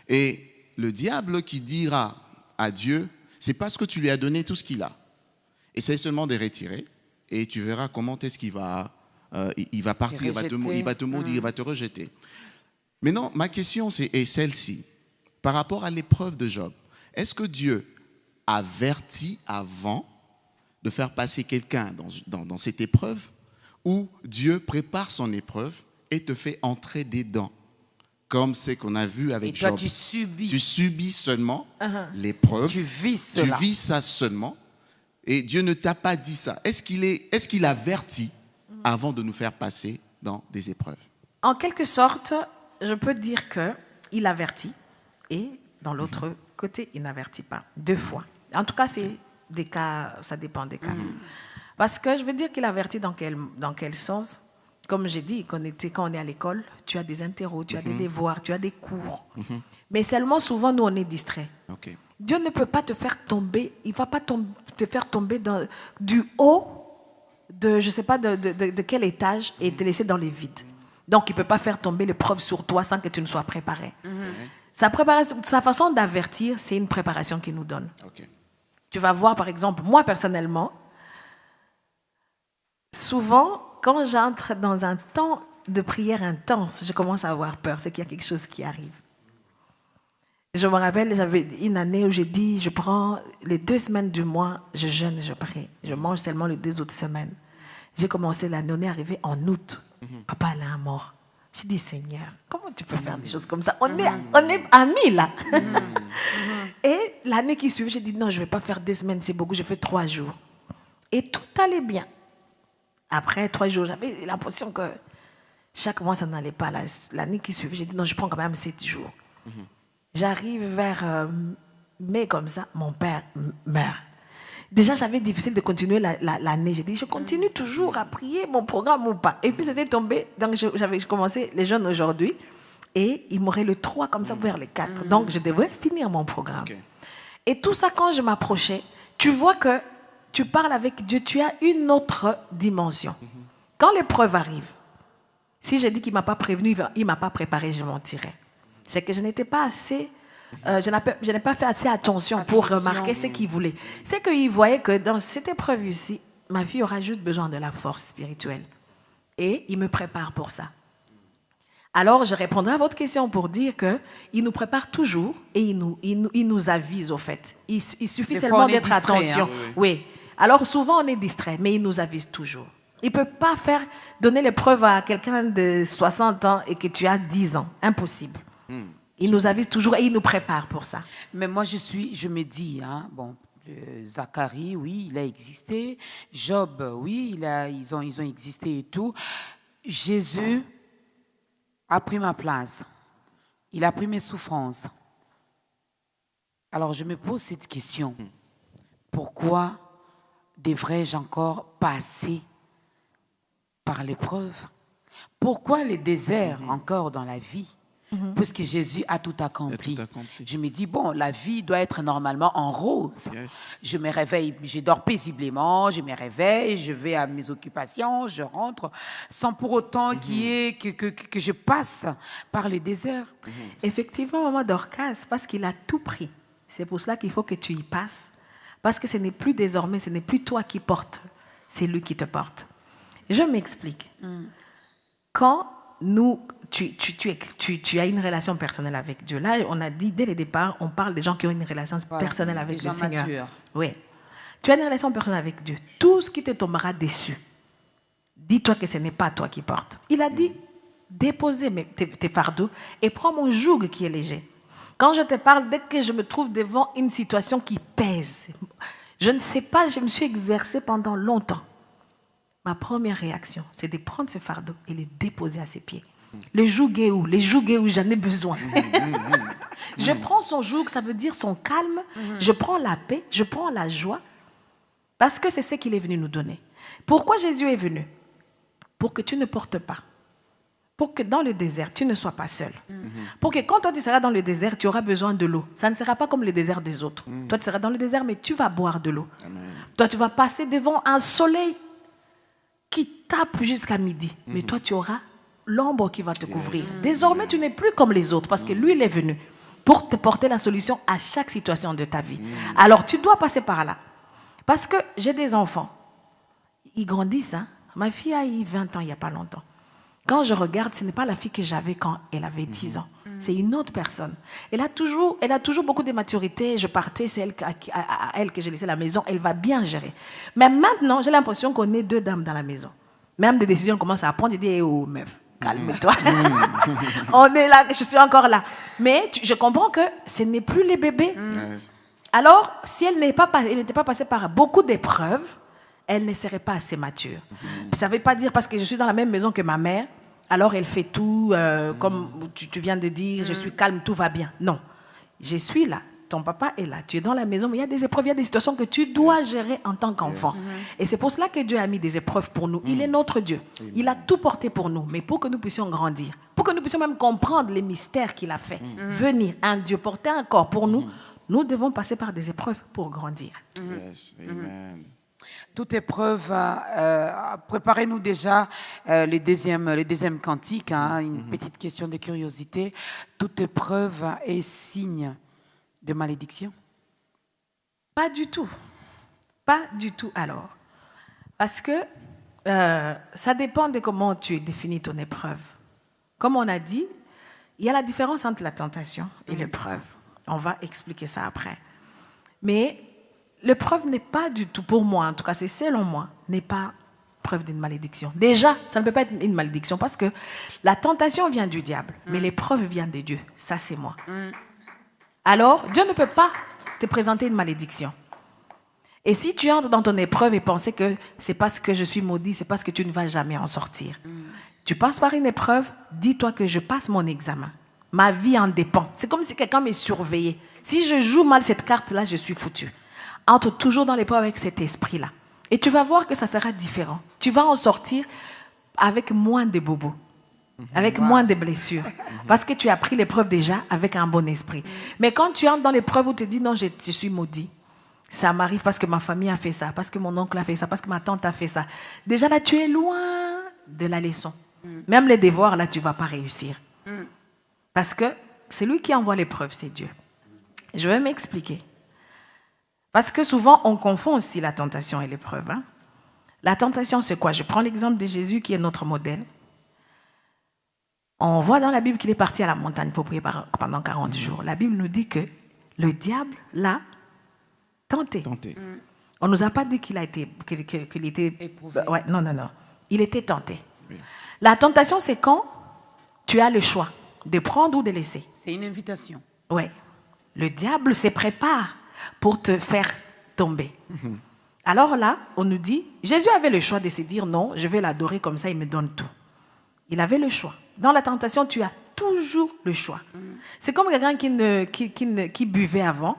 Et le diable qui dira à Dieu, c'est parce que tu lui as donné tout ce qu'il a. Essaye seulement de retirer et tu verras comment est-ce qu'il va, il va partir, il va te maudire, il va te rejeter. Maintenant, ma question est celle-ci. Par rapport à l'épreuve de Job, est-ce que Dieu avertit avant de faire passer quelqu'un dans cette épreuve, ou Dieu prépare son épreuve et te fait entrer dedans, comme c'est qu'on a vu avec Job. Tu subis. Tu subis seulement l'épreuve. Tu vis cela. Tu vis ça seulement. Et Dieu ne t'a pas dit ça. Est-ce qu'il avertit avant de nous faire passer dans des épreuves? En quelque sorte, je peux dire qu'il avertit et dans l'autre côté, il n'avertit pas. 2 fois. En tout cas, c'est des cas, ça dépend des cas. Parce que je veux dire qu'il avertit dans quel sens? Comme j'ai dit, quand on est à l'école, tu as des interros, tu as des devoirs, tu as des cours. Mais seulement souvent, nous, on est distraits. Okay. Dieu ne peut pas te faire tomber, il ne va pas te faire tomber du haut de, je ne sais pas de quel étage et te laisser dans les vides. Donc, il ne peut pas faire tomber l'épreuve sur toi sans que tu ne sois préparé. Sa façon d'avertir, c'est une préparation qu'il nous donne. Okay. Tu vas voir, par exemple, moi personnellement, souvent, quand j'entre dans un temps de prière intense, je commence à avoir peur, c'est qu'il y a quelque chose qui arrive. Je me rappelle, j'avais une année où j'ai dit, je prends les 2 semaines du mois, je jeûne, je prie. Je mange seulement les 2 autres semaines. J'ai commencé l'année, on est arrivé en août. Papa, elle est mort. J'ai dit, Seigneur, comment tu peux faire des choses comme ça? On est amis, là. Et l'année qui suivait, j'ai dit, non, je ne vais pas faire 2 semaines, c'est beaucoup, je fais 3 jours. Et tout allait bien. Après 3 jours, j'avais l'impression que chaque mois, ça n'allait pas. L'année qui suivait, j'ai dit, non, je prends quand même 7 jours. J'arrive vers mai comme ça, mon père meurt. Déjà, j'avais difficile de continuer l'année. J'ai dit, je continue toujours à prier mon programme ou pas. Et puis, c'était tombé. Donc, j'avais commencé les jeunes aujourd'hui. Et il m'aurait le 3 comme ça vers le 4. Donc, je devrais finir mon programme. Okay. Et tout ça, quand je m'approchais, tu vois que tu parles avec Dieu, tu as une autre dimension. Quand l'épreuve arrive, si je dis qu'il ne m'a pas prévenu, il ne m'a pas préparé, je mentirais. C'est que je n'étais pas assez... je n'ai pas fait assez attention pour remarquer ce qu'il voulait. C'est qu'il voyait que dans cette épreuve ici, ma fille aura juste besoin de la force spirituelle. Et il me prépare pour ça. Alors, je répondrai à votre question pour dire qu'il nous prépare toujours et il nous avise au fait. Il suffit seulement d'être attention. Hein. Oui. Alors, souvent, on est distrait, mais il nous avise toujours. Il ne peut pas donner l'épreuve à quelqu'un de 60 ans et que tu as 10 ans. Impossible. Il nous avise toujours et il nous prépare pour ça. Mais moi, je me dis, hein, bon, Zacharie, oui, il a existé. Job, oui, ils ont existé et tout. Jésus a pris ma place. Il a pris mes souffrances. Alors, je me pose cette question. Pourquoi devrais-je encore passer par l'épreuve? Pourquoi les déserts encore dans la vie? Puisque Jésus a tout accompli. Je me dis, bon, la vie doit être normalement en rose. Je me réveille, je dors paisiblement, je me réveille, je vais à mes occupations, je rentre, sans pour autant que je passe par les déserts. Effectivement, maman Dorcas, parce qu'il a tout pris. C'est pour cela qu'il faut que tu y passes. Parce que ce n'est plus désormais, ce n'est plus toi qui portes, c'est lui qui te porte. Je m'explique. Quand tu as une relation personnelle avec Dieu. Là, on a dit dès le départ, on parle des gens qui ont une relation personnelle avec le Seigneur. Matures. Oui. Tu as une relation personnelle avec Dieu. Tout ce qui te tombera dessus, dis-toi que ce n'est pas toi qui portes. Il a dit, déposez tes fardeaux et prends mon joug qui est léger. Quand je te parle, dès que je me trouve devant une situation qui pèse, je ne sais pas, je me suis exercée pendant longtemps. Ma première réaction, c'est de prendre ce fardeau et le déposer à ses pieds. Le joug est où? Le joug est où j'en ai besoin. Je prends son joug, ça veut dire son calme. Je prends la paix, je prends la joie. Parce que c'est ce qu'il est venu nous donner. Pourquoi Jésus est venu? Pour que tu ne portes pas. Pour que dans le désert, tu ne sois pas seul. Pour que quand toi tu seras dans le désert, tu auras besoin de l'eau. Ça ne sera pas comme le désert des autres. Toi tu seras dans le désert, mais tu vas boire de l'eau. Toi tu vas passer devant un soleil qui tape jusqu'à midi. Mais toi, tu auras l'ombre qui va te couvrir. Désormais, tu n'es plus comme les autres parce que lui, il est venu pour te porter la solution à chaque situation de ta vie. Alors, tu dois passer par là. Parce que j'ai des enfants. Ils grandissent. Hein? Ma fille a eu 20 ans il n'y a pas longtemps. Quand je regarde, ce n'est pas la fille que j'avais quand elle avait 10 ans. C'est une autre personne. Elle a toujours beaucoup de maturité. Je partais, c'est à elle que j'ai laissé la maison. Elle va bien gérer. Mais maintenant, j'ai l'impression qu'on est deux dames dans la maison. Même des décisions commencent à prendre. Je dis, hey, oh meuf, calme-toi. On est là, je suis encore là. Mais je comprends que ce n'est plus les bébés. Alors, si elle n'était pas passée par beaucoup d'épreuves, elle ne serait pas assez mature. Ça ne veut pas dire parce que je suis dans la même maison que ma mère, alors elle fait tout, comme tu viens de dire, je suis calme, tout va bien. Non, je suis là, ton papa est là, tu es dans la maison, mais il y a des épreuves, il y a des situations que tu dois gérer en tant qu'enfant. Et c'est pour cela que Dieu a mis des épreuves pour nous. Il est notre Dieu. Il a tout porté pour nous, mais pour que nous puissions grandir, pour que nous puissions même comprendre les mystères qu'il a fait. Venir, un Dieu porter un corps pour nous, nous devons passer par des épreuves pour grandir. Yes, amen. Toute épreuve, préparez-nous déjà le deuxième cantique, hein, une petite question de curiosité. Toute épreuve est signe de malédiction? Pas du tout. Pas du tout alors. Parce que ça dépend de comment tu définis ton épreuve. Comme on a dit, il y a la différence entre la tentation et l'épreuve. On va expliquer ça après. Mais l'épreuve n'est pas du tout, pour moi, en tout cas c'est selon moi, n'est pas preuve d'une malédiction. Déjà, ça ne peut pas être une malédiction parce que la tentation vient du diable, mais l'épreuve vient de Dieu. Ça, c'est moi. Alors, Dieu ne peut pas te présenter une malédiction. Et si tu entres dans ton épreuve et penser que c'est parce que je suis maudit, c'est parce que tu ne vas jamais en sortir. Tu passes par une épreuve, dis-toi que je passe mon examen. Ma vie en dépend. C'est comme si quelqu'un me surveillait. Si je joue mal cette carte-là, je suis foutu. Entre toujours dans l'épreuve avec cet esprit-là. Et tu vas voir que ça sera différent. Tu vas en sortir avec moins de bobos, avec moins de blessures. Parce que tu as pris l'épreuve déjà avec un bon esprit. Mais quand tu entres dans l'épreuve où tu te dis non, je suis maudit. Ça m'arrive parce que ma famille a fait ça, parce que mon oncle a fait ça, parce que ma tante a fait ça. Déjà là, tu es loin de la leçon. Même les devoirs, là, tu ne vas pas réussir. Parce que c'est lui qui envoie l'épreuve, c'est Dieu. Je vais m'expliquer. Parce que souvent, on confond aussi la tentation et l'épreuve. Hein? La tentation, c'est quoi? Je prends l'exemple de Jésus qui est notre modèle. On voit dans la Bible qu'il est parti à la montagne pour prier pendant 40 jours. La Bible nous dit que le diable l'a tenté. On ne nous a pas dit qu'il était éprouvé. Ouais, non. Il était tenté. Yes. La tentation, c'est quand tu as le choix de prendre ou de laisser. C'est une invitation. Oui. Le diable se prépare pour te faire tomber. Alors là, on nous dit, Jésus avait le choix de se dire non, je vais l'adorer comme ça, il me donne tout. Il avait le choix. Dans la tentation, tu as toujours le choix. C'est comme quelqu'un qui buvait avant.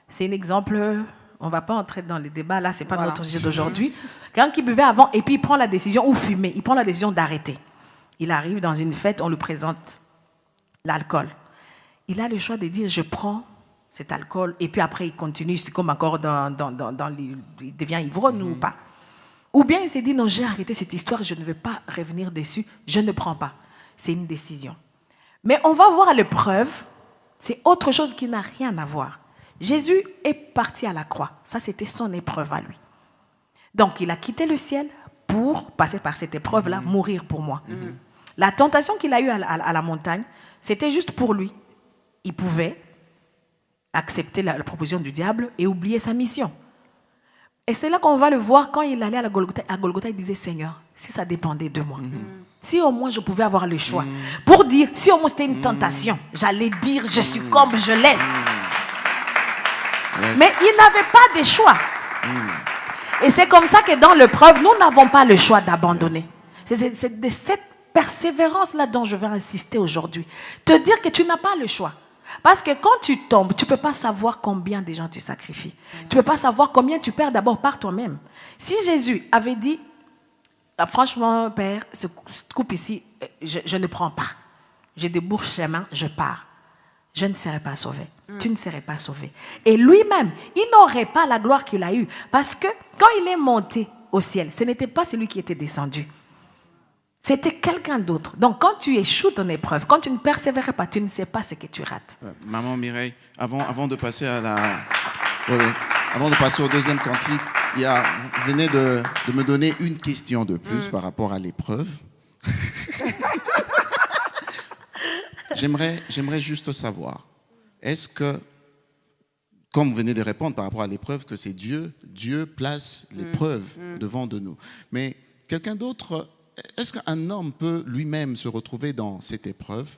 C'est un exemple On ne va pas entrer dans les débats, là, ce n'est pas notre sujet d'aujourd'hui. Quelqu'un qui buvait avant et puis il prend la décision, ou fumait, il prend la décision d'arrêter. Il arrive dans une fête, on lui présente l'alcool. Il a le choix de dire, je prends cet alcool, et puis après il continue, c'est comme encore il devient ivrogne ou pas. Ou bien il s'est dit, non, j'ai arrêté cette histoire, je ne veux pas revenir dessus, je ne prends pas. C'est une décision. Mais on va voir l'épreuve, c'est autre chose qui n'a rien à voir. Jésus est parti à la croix, ça c'était son épreuve à lui. Donc il a quitté le ciel pour passer par cette épreuve-là, mourir pour moi. La tentation qu'il a eue à la montagne, c'était juste pour lui. Il pouvait accepter la proposition du diable et oublier sa mission. Et c'est là qu'on va le voir quand il allait à Golgotha, il disait, Seigneur, si ça dépendait de moi, si au moins je pouvais avoir le choix, pour dire, si au moins c'était une tentation, j'allais dire, je succombe, je laisse. Yes. Mais il n'avait pas de choix. Et c'est comme ça que dans l'épreuve, nous n'avons pas le choix d'abandonner. C'est de cette persévérance-là dont je vais insister aujourd'hui. Te dire que tu n'as pas le choix. Parce que quand tu tombes, tu ne peux pas savoir combien de gens tu sacrifies. Tu ne peux pas savoir combien tu perds d'abord par toi-même. Si Jésus avait dit, franchement, Père, ce coupe ici, je ne prends pas. Je débourse chemin, je pars. Je ne serai pas sauvé. Tu ne serais pas sauvé. Et lui-même, il n'aurait pas la gloire qu'il a eue. Parce que quand il est monté au ciel, ce n'était pas celui qui était descendu. C'était quelqu'un d'autre. Donc, quand tu échoues ton épreuve, quand tu ne persévères pas, tu ne sais pas ce que tu rates. Maman Mireille, avant de passer à avant de passer au deuxième cantique, vous venez de me donner une question de plus par rapport à l'épreuve. J'aimerais juste savoir, est-ce que, comme vous venez de répondre par rapport à l'épreuve, que c'est Dieu place l'épreuve devant de nous. Mais quelqu'un d'autre, est-ce qu'un homme peut lui-même se retrouver dans cette épreuve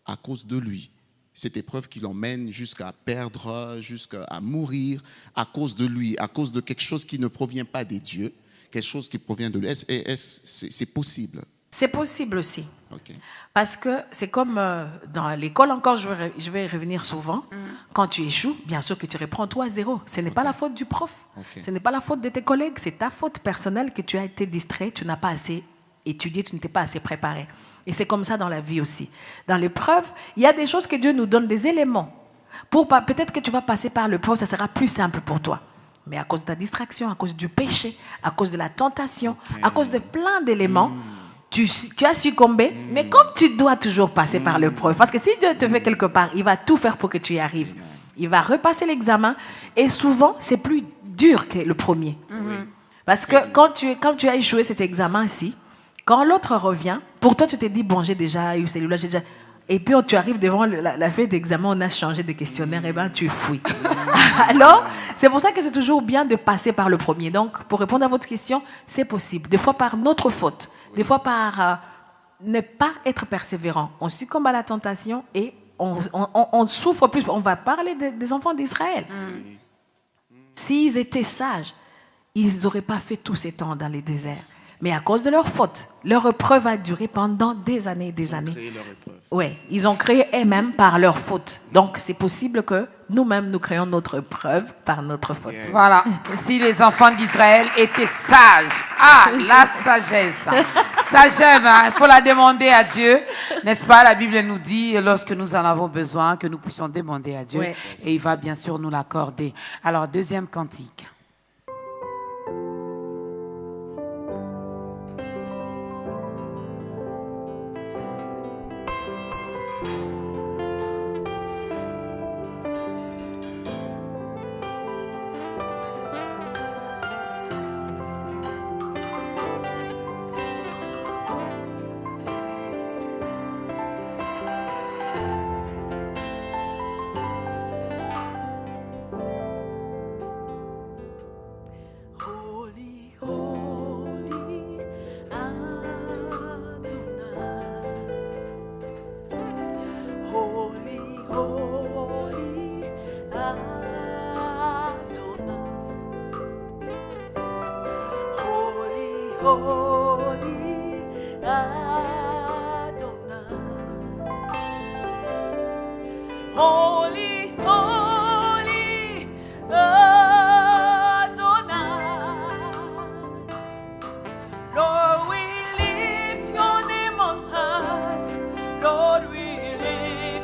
à cause de lui? Cette épreuve qui l'emmène jusqu'à perdre, jusqu'à mourir à cause de lui, à cause de quelque chose qui ne provient pas des dieux, quelque chose qui provient de lui. C'est possible? C'est possible aussi. Okay. Parce que c'est comme dans l'école encore, je vais y revenir souvent. Quand tu échoues, bien sûr que tu reprends toi à zéro. Ce n'est pas la faute du prof. Ce n'est pas la faute de tes collègues. C'est ta faute personnelle que tu as été distrait, tu n'as pas assez étudié, tu n'étais pas assez préparé. Et c'est comme ça dans la vie aussi. Dans l'épreuve, il y a des choses que Dieu nous donne, des éléments. Peut-être que tu vas passer par l'épreuve, ça sera plus simple pour toi. Mais à cause de ta distraction, à cause du péché, à cause de la tentation, à cause de plein d'éléments, tu as succombé, mais comme tu dois toujours passer par l'épreuve, parce que si Dieu te fait quelque part, il va tout faire pour que tu y arrives. Il va repasser l'examen, et souvent, c'est plus dur que le premier. Parce que quand tu as échoué cet examen-ci, quand l'autre revient, pour toi, tu te dis, bon, j'ai déjà eu celui-là, Et puis, tu arrives devant la feuille d'examen, on a changé de questionnaire, et bien, tu fouilles. Alors, c'est pour ça que c'est toujours bien de passer par le premier. Donc, pour répondre à votre question, c'est possible. Des fois par notre faute, des fois par ne pas être persévérant. On succombe à la tentation et on souffre plus. On va parler des enfants d'Israël. S'ils étaient sages, ils n'auraient pas fait tous ces temps dans les déserts. Mais à cause de leur faute, leur épreuve a duré pendant des années et des années. Ils ont créé leur épreuve. Oui, ils ont créé eux-mêmes par leur faute. Donc, c'est possible que nous-mêmes, nous créons notre épreuve par notre faute. Voilà. Si les enfants d'Israël étaient sages. Ah, la sagesse. Ça, j'aime. Il faut la demander à Dieu. N'est-ce pas? La Bible nous dit, lorsque nous en avons besoin, que nous puissions demander à Dieu. Ouais. Et il va bien sûr nous l'accorder. Alors, deuxième cantique. Holy, holy, Adonai.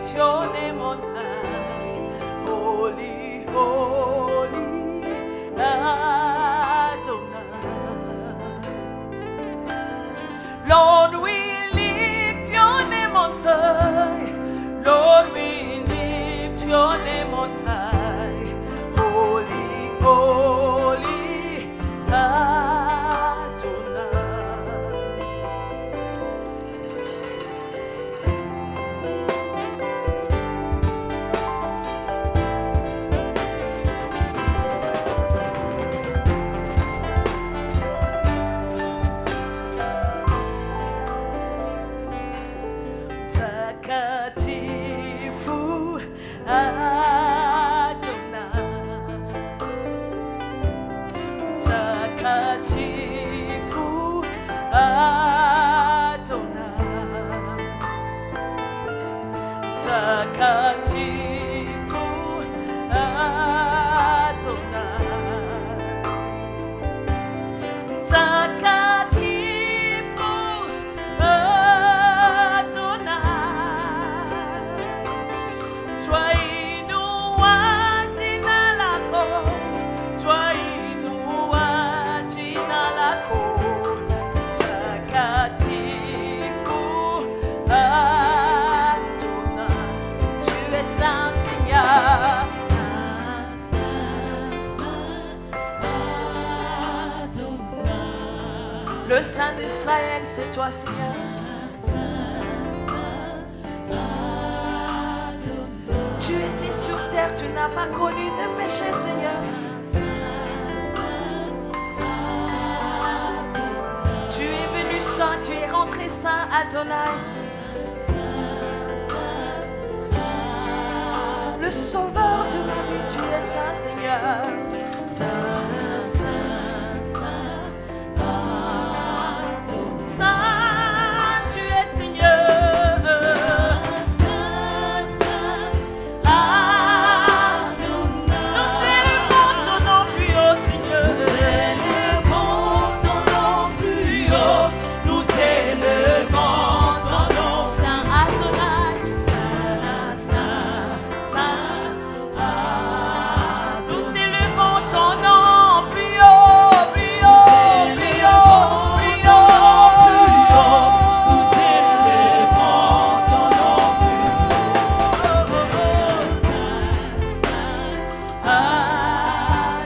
lift your name on high. Holy, holy Adonai. Lord, we lift your name on high. Lord, we lift your name on high. Holy, holy Adonai. Takatifu Adonai. Takatifu Adonai. Takatifu Adonai. Takatifu Adonai. Twainua jina lako, twainua jina lako. Takatifu Adonai. Tu es saint, Seigneur. Saint, saint, saint Adonai. Le Saint d'Israël, c'est toi, Seigneur. Tu étais sur terre, tu n'as pas connu de péché, Seigneur. Tu es venu saint, tu es rentré saint, Adonai. Le sauveur de ma vie, tu es saint, Seigneur. Saint, saint, saint Adonai. Saint, tu es Seigneur. Saint, saint Adonai. Nous élevons ton nom plus haut, Seigneur. Nous élevons ton nom plus haut. Nous élevons ton nom, Saint Adonai. Saint, saint, saint Adonai. Nous élevons ton nom plus haut, plus haut, plus haut, plus haut, plus haut. Nous élevons ton nom plus haut. Saint, saint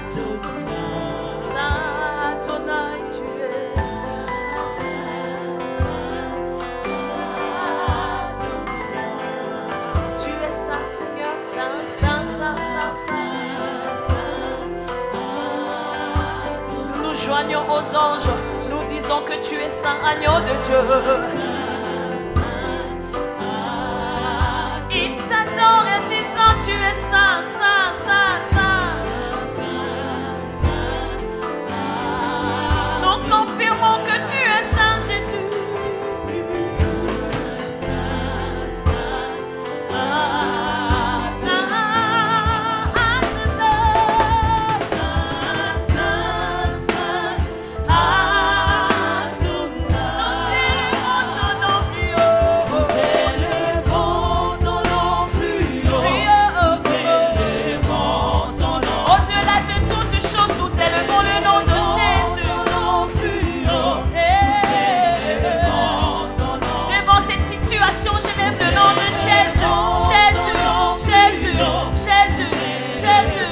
Adonai. Saint Adonai, tu es Saint, saint, saint Adonai. Tu es saint, Seigneur, saint, saint, saint, saint, saint Adonai. Nous nous joignons aux anges, nous disons que tu es saint, agneau de Dieu. Ils t'adorent en disant tu es saint, saint, saint, saint. Nous confirmons que tu es saint, Jésus. Au-delà de toutes choses, nous élevons le nom de Jésus. Devant cette situation, j'élève le nom de Jésus. Jésus, Jésus, Jésus, Jésus.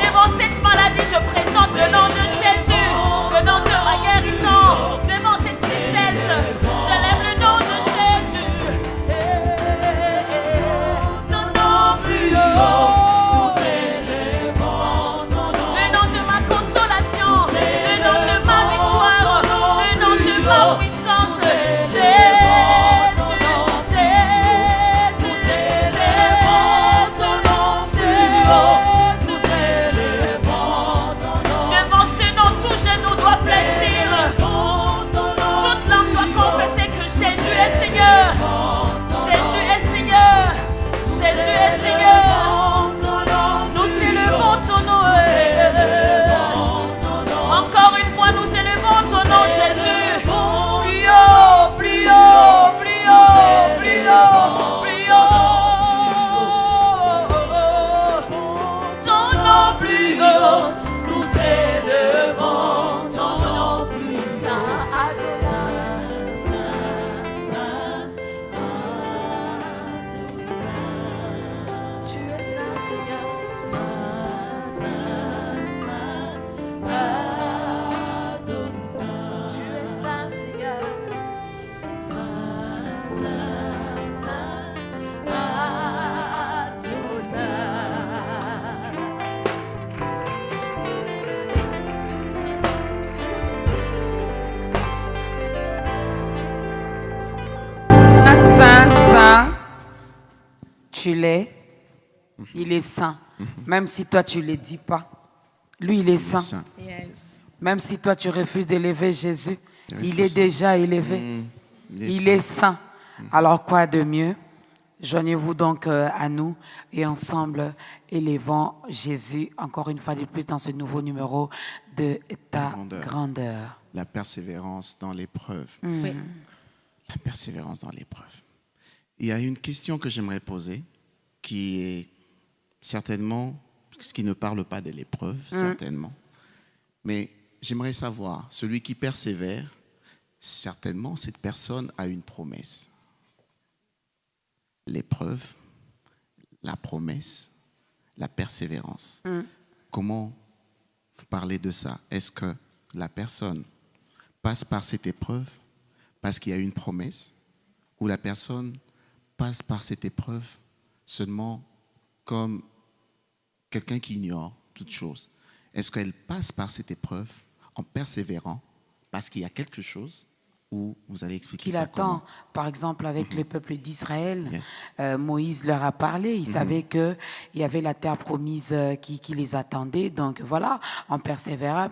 Devant cette maladie, je présente le nom de Jésus, le nom de ma guérison. Devant cette tristesse, j'élève le nom de Jésus. Ton nom plus haut. Le nom de ma consolation, le nom de ma victoire, le nom de ma puissance. Jésus, Jésus. tu l'es, il est saint. Même si toi, tu ne le dis pas. Lui, il est saint. Yes. Même si toi, tu refuses d'élever Jésus, il est saint. déjà élevé. Il est saint. Alors, quoi de mieux? Joignez-vous donc à nous et ensemble, élevons Jésus encore une fois de plus dans ce nouveau numéro de ta grandeur. La persévérance dans l'épreuve. Oui. La persévérance dans l'épreuve. Il y a une question que j'aimerais poser qui est certainement, ce qui ne parle pas de l'épreuve, certainement. Mais j'aimerais savoir, celui qui persévère, certainement cette personne a une promesse. L'épreuve, la promesse, la persévérance. Comment vous parlez de ça? Est-ce que la personne passe par cette épreuve parce qu'il y a une promesse, ou la personne passe par cette épreuve seulement comme quelqu'un qui ignore toute chose? Est-ce qu'elle passe par cette épreuve en persévérant parce qu'il y a quelque chose, ou vous allez expliquer Qu'il ça attend, comment? par exemple, avec le peuple d'Israël. Yes. Moïse leur a parlé. Il savait qu'il y avait la terre promise qui les attendait. Donc voilà, on persévère,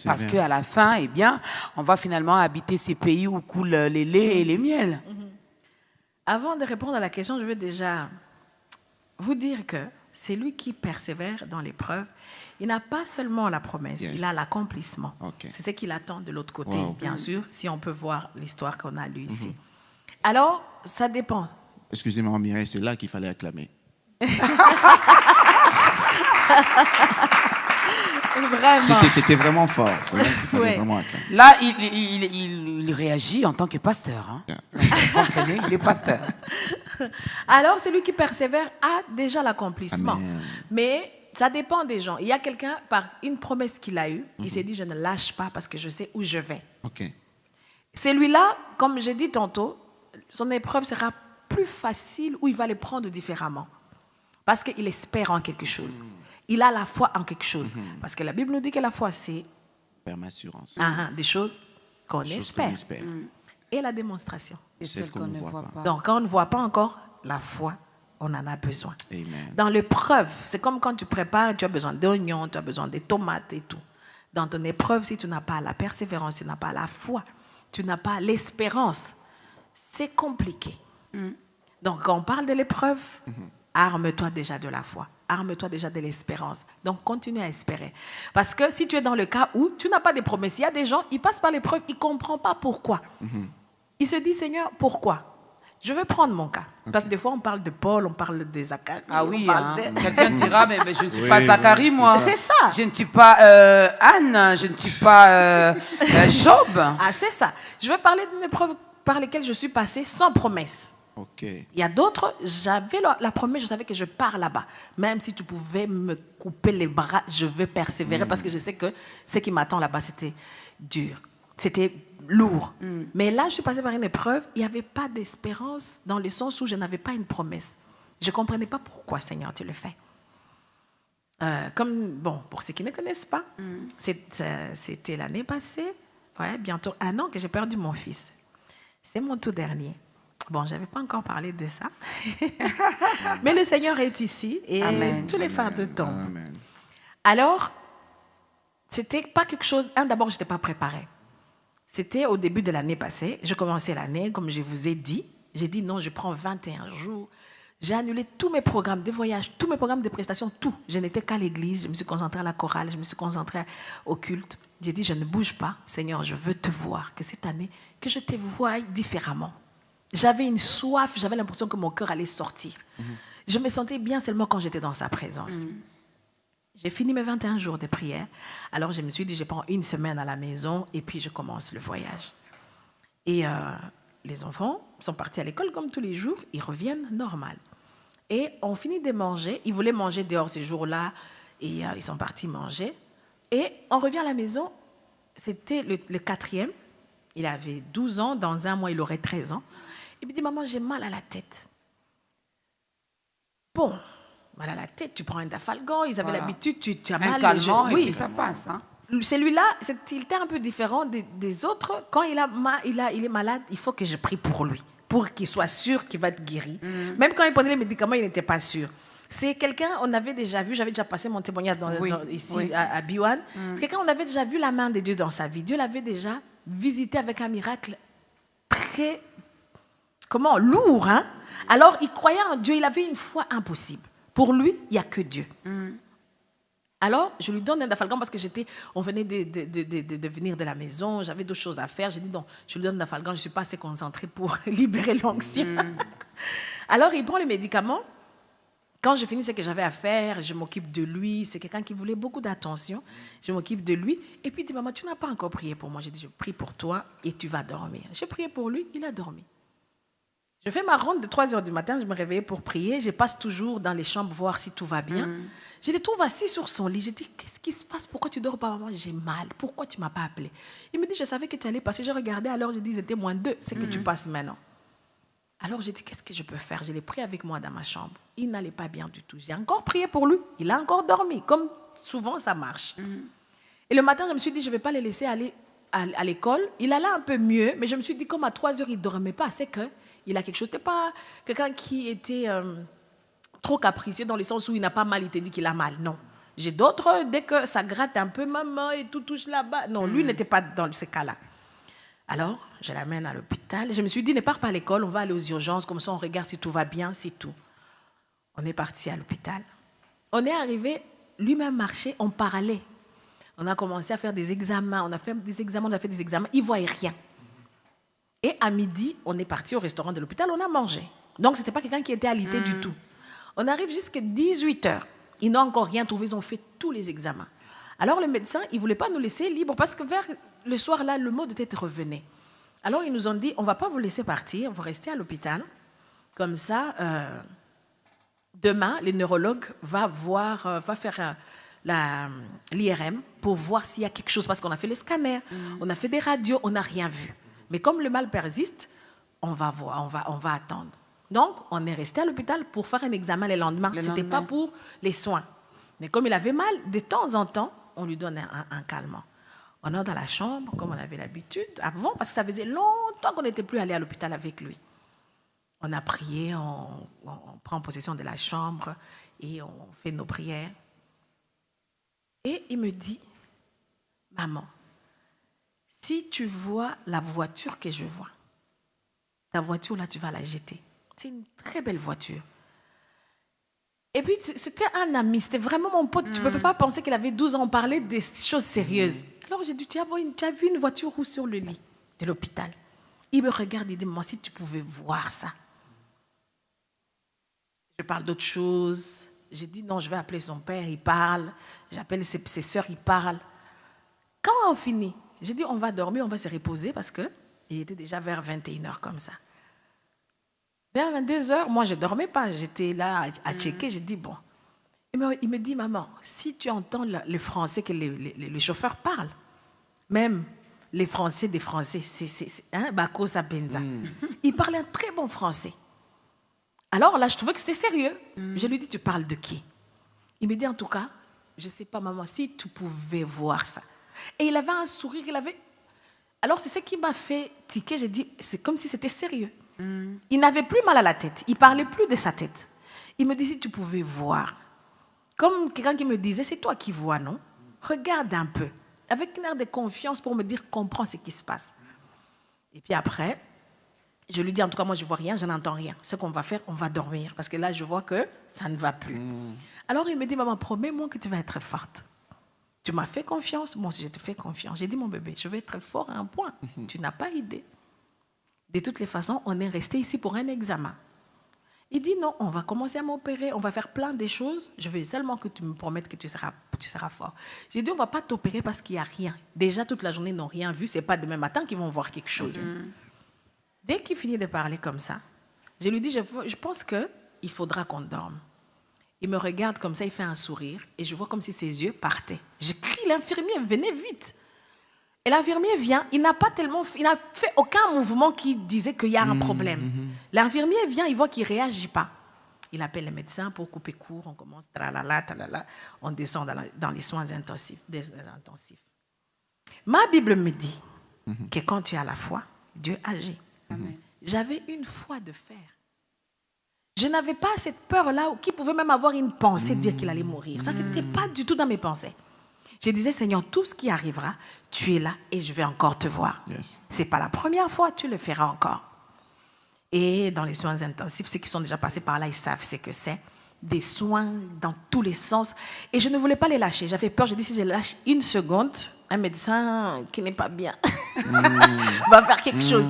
parce qu'à la fin, eh bien, on va finalement habiter ces pays où coulent les laits et les miels. Avant de répondre à la question, je veux déjà vous dire que c'est lui qui persévère dans l'épreuve. Il n'a pas seulement la promesse, il a l'accomplissement. Okay. C'est ce qu'il attend de l'autre côté, Wow. bien sûr, si on peut voir l'histoire qu'on a lue ici. Alors, ça dépend. Excusez-moi, Mireille, c'est là qu'il fallait acclamer. Vraiment. C'était vraiment fort. C'est là qu'il fallait Ouais. vraiment acclamer. Là, il réagit en tant que pasteur. Hein. Vous comprenez? Il est pasteur. Alors, celui qui persévère a déjà l'accomplissement. Amen. Mais ça dépend des gens. Il y a quelqu'un, par une promesse qu'il a eue, il s'est dit, je ne lâche pas parce que je sais où je vais. OK. Celui-là, comme j'ai dit tantôt, son épreuve sera plus facile ou il va les prendre différemment. Parce qu'il espère en quelque chose. Il a la foi en quelque chose. Parce que la Bible nous dit que la foi, c'est Ferme assurance. des choses qu'on Des choses espère. qu'on espère. Et la démonstration. Et Celle qu'on ne voit pas. Donc, quand on ne voit pas encore la foi, on en a besoin. Amen. Dans l'épreuve, c'est comme quand tu prépares, tu as besoin d'oignons, tu as besoin de tomates et tout. Dans ton épreuve, si tu n'as pas la persévérance, tu n'as pas la foi, tu n'as pas l'espérance, c'est compliqué. Donc, quand on parle de l'épreuve, arme-toi déjà de la foi, arme-toi déjà de l'espérance. Donc, continue à espérer. Parce que si tu es dans le cas où tu n'as pas de promesses, il y a des gens, ils passent par l'épreuve, ils ne comprennent pas pourquoi. Ils se disent, Seigneur, pourquoi? Je vais prendre mon cas. Parce que des fois, on parle de Paul, on parle de Zacharie. Ah oui, on parle hein. de... Quelqu'un dira, mais je ne suis pas Zacharie, moi. C'est ça. Je ne suis pas Anne, je ne suis pas Job. Ah, c'est ça. Je vais parler d'une épreuve par laquelle je suis passée sans promesse. OK. Il y a d'autres, j'avais la promesse, je savais que je pars là-bas. Même si tu pouvais me couper les bras, je vais persévérer parce que je sais que ce qui m'attend là-bas, c'était dur. C'était lourd. Mais là, je suis passée par une épreuve, il n'y avait pas d'espérance dans le sens où je n'avais pas une promesse. Je ne comprenais pas pourquoi, Seigneur, tu le fais. Pour ceux qui ne connaissent pas, c'était l'année passée, bientôt 1 an que j'ai perdu mon fils. C'est mon tout dernier. Bon, je n'avais pas encore parlé de ça. Mais le Seigneur est ici et Amen. tous les fardeaux tombent. Amen. Alors, c'était pas quelque chose... D'abord, je n'étais pas préparée. C'était au début de l'année passée. Je commençais l'année, comme je vous ai dit. J'ai dit non, je prends 21 jours. J'ai annulé tous mes programmes de voyage, tous mes programmes de prestations, tout. Je n'étais qu'à l'église, je me suis concentrée à la chorale, je me suis concentrée au culte. J'ai dit, je ne bouge pas. Seigneur, je veux te voir, que cette année, que je te voie différemment. J'avais une soif, j'avais l'impression que mon cœur allait sortir. Je me sentais bien seulement quand j'étais dans sa présence. J'ai fini mes 21 jours de prière. Alors, je me suis dit, je prends 1 semaine à la maison et puis je commence le voyage. Et les enfants sont partis à l'école comme tous les jours. Ils reviennent normal. Et on finit de manger. Ils voulaient manger dehors ces jours-là. Et ils sont partis manger. Et on revient à la maison. C'était le 4e. Il avait 12 ans. Dans 1 mois, il aurait 13 ans. Il me dit, maman, j'ai mal à la tête. Bon, mal à la tête, tu prends un dafalgan. Ils avaient l'habitude, tu as mal. Un calmant, oui, et puis ça passe. Hein. Celui-là, il était un peu différent des autres. Quand il est malade, il faut que je prie pour lui pour qu'il soit sûr qu'il va être guéri. Même quand il prenait les médicaments, il n'était pas sûr. C'est quelqu'un, on avait déjà vu, j'avais déjà passé mon témoignage ici à Biwan. Quelqu'un, on avait déjà vu la main de Dieu dans sa vie. Dieu l'avait déjà visité avec un miracle très, lourd. Hein? Alors, il croyait en Dieu, il avait une foi impossible. Pour lui, il n'y a que Dieu. Alors, je lui donne un Dafalgan parce que on venait de venir de la maison, j'avais d'autres choses à faire. J'ai dit non, je lui donne un Dafalgan, je ne suis pas assez concentrée pour libérer l'onction. Alors, il prend les médicaments. Quand je finis ce que j'avais à faire, je m'occupe de lui. C'est quelqu'un qui voulait beaucoup d'attention. Je m'occupe de lui. Et puis, il dit, maman, tu n'as pas encore prié pour moi. J'ai dit, je prie pour toi et tu vas dormir. J'ai prié pour lui, il a dormi. Je fais ma ronde de 3 heures du matin, je me réveille pour prier. Je passe toujours dans les chambres voir si tout va bien. Je le trouve assis sur son lit. Je dis, qu'est-ce qui se passe? Pourquoi tu dors pas, maman? J'ai mal. Pourquoi tu ne m'as pas appelé? Il me dit, je savais que tu allais passer. J'ai regardé, alors je dis, c'était -2. C'est que tu passes maintenant. Alors j'ai dit, qu'est-ce que je peux faire? Je l'ai pris avec moi dans ma chambre. Il n'allait pas bien du tout. J'ai encore prié pour lui. Il a encore dormi. Comme souvent, ça marche. Et le matin, je me suis dit, je ne vais pas le laisser aller à l'école. Il allait un peu mieux, mais je me suis dit, comme à 3 heures, il ne dormait pas, c'est qu'il a quelque chose. Ce n'était pas quelqu'un qui était trop capricieux dans le sens où il n'a pas mal, il te dit qu'il a mal. Non. J'ai d'autres, dès que ça gratte un peu, maman, et tout touche là-bas. Non, lui n'était pas dans ce cas-là. Alors, je l'amène à l'hôpital. Je me suis dit, ne pars pas à l'école, on va aller aux urgences, comme ça on regarde si tout va bien, c'est tout. On est parti à l'hôpital. On est arrivé, lui-même marchait, on parlait. On a commencé à faire des examens, on a fait des examens, il ne voyait rien. Et à midi, on est parti au restaurant de l'hôpital, on a mangé. Donc, ce n'était pas quelqu'un qui était alité du tout. On arrive jusqu'à 18h. Ils n'ont encore rien trouvé, ils ont fait tous les examens. Alors, le médecin, il ne voulait pas nous laisser libres parce que vers le soir, là, le mot de tête revenait. Alors, ils nous ont dit, on ne va pas vous laisser partir, vous restez à l'hôpital. Comme ça, demain, le neurologue va faire l'IRM pour voir s'il y a quelque chose. Parce qu'on a fait les scanners, on a fait des radios, on n'a rien vu. Mais comme le mal persiste, on va attendre. Donc, on est resté à l'hôpital pour faire un examen le lendemain. Ce n'était pas pour les soins. Mais comme il avait mal, de temps en temps, on lui donne un calmant. On est dans la chambre, comme on avait l'habitude, avant, parce que ça faisait longtemps qu'on n'était plus allé à l'hôpital avec lui. On a prié, on prend possession de la chambre et on fait nos prières. Et il me dit, maman, si tu vois la voiture que je vois, ta voiture là, tu vas la jeter. C'est une très belle voiture. Et puis, c'était un ami, c'était vraiment mon pote. Tu ne peux pas penser qu'il avait 12 ans, on parlait des choses sérieuses. Alors, j'ai dit, tu as vu une voiture où sur le lit de l'hôpital? Il me regarde et dit, maman, si tu pouvais voir ça. Je parle d'autre chose. J'ai dit, non, je vais appeler son père, il parle. J'appelle ses sœurs, ils parlent. Quand on finit, j'ai dit, on va dormir, on va se reposer parce qu'il était déjà vers 21h comme ça. Vers 22h, moi, je ne dormais pas. J'étais là à checker. J'ai dit, bon. Il me dit, maman, si tu entends le français que les chauffeurs parlent, même les Français des Français, c'est Bako Sapenza. Il parlait un très bon français. Alors là, je trouvais que c'était sérieux. Je lui dis, tu parles de qui? Il me dit, en tout cas, je ne sais pas, maman, si tu pouvais voir ça. Et il avait un sourire, Alors, c'est ce qui m'a fait tiquer. J'ai dit, c'est comme si c'était sérieux. Il n'avait plus mal à la tête. Il ne parlait plus de sa tête. Il me dit, si tu pouvais voir. Comme quelqu'un qui me disait, c'est toi qui vois, non? Regarde un peu. Avec une air de confiance pour me dire, comprends ce qui se passe. Et puis après, je lui dis, en tout cas, moi, je ne vois rien, je n'entends rien. Ce qu'on va faire, on va dormir. Parce que là, je vois que ça ne va plus. Alors, il me dit, maman, promets-moi que tu vas être forte. Tu m'as fait confiance, moi aussi, je te fais confiance. J'ai dit, mon bébé, je vais être fort à un point. Tu n'as pas idée. De toutes les façons, on est resté ici pour un examen. Il dit, non, on va commencer à m'opérer, on va faire plein de choses. Je veux seulement que tu me promettes que tu seras fort. J'ai dit, on ne va pas t'opérer parce qu'il n'y a rien. Déjà, toute la journée, ils n'ont rien vu. Ce n'est pas demain matin qu'ils vont voir quelque chose. Dès qu'il finit de parler comme ça, je lui dis, je pense qu'il faudra qu'on dorme. Il me regarde comme ça, il fait un sourire, et je vois comme si ses yeux partaient. Je crie, l'infirmier, venez vite. Et l'infirmier vient, il n'a fait aucun mouvement qui disait qu'il y a un problème. L'infirmier vient, il voit qu'il ne réagit pas. Il appelle le médecin pour couper court, on commence, tralala, on descend dans les soins intensifs. Ma Bible me dit que quand tu as la foi, Dieu agit. J'avais une foi de fer. Je n'avais pas cette peur-là qui pouvait même avoir une pensée de dire qu'il allait mourir. Ça, ce n'était pas du tout dans mes pensées. Je disais, Seigneur, tout ce qui arrivera, tu es là et je vais encore te voir. Yes. Ce n'est pas la première fois, tu le feras encore. Et dans les soins intensifs, ceux qui sont déjà passés par là, ils savent ce que c'est. Des soins dans tous les sens. Et je ne voulais pas les lâcher. J'avais peur, j'ai dit, si je lâche une seconde, un médecin qui n'est pas bien va faire quelque chose.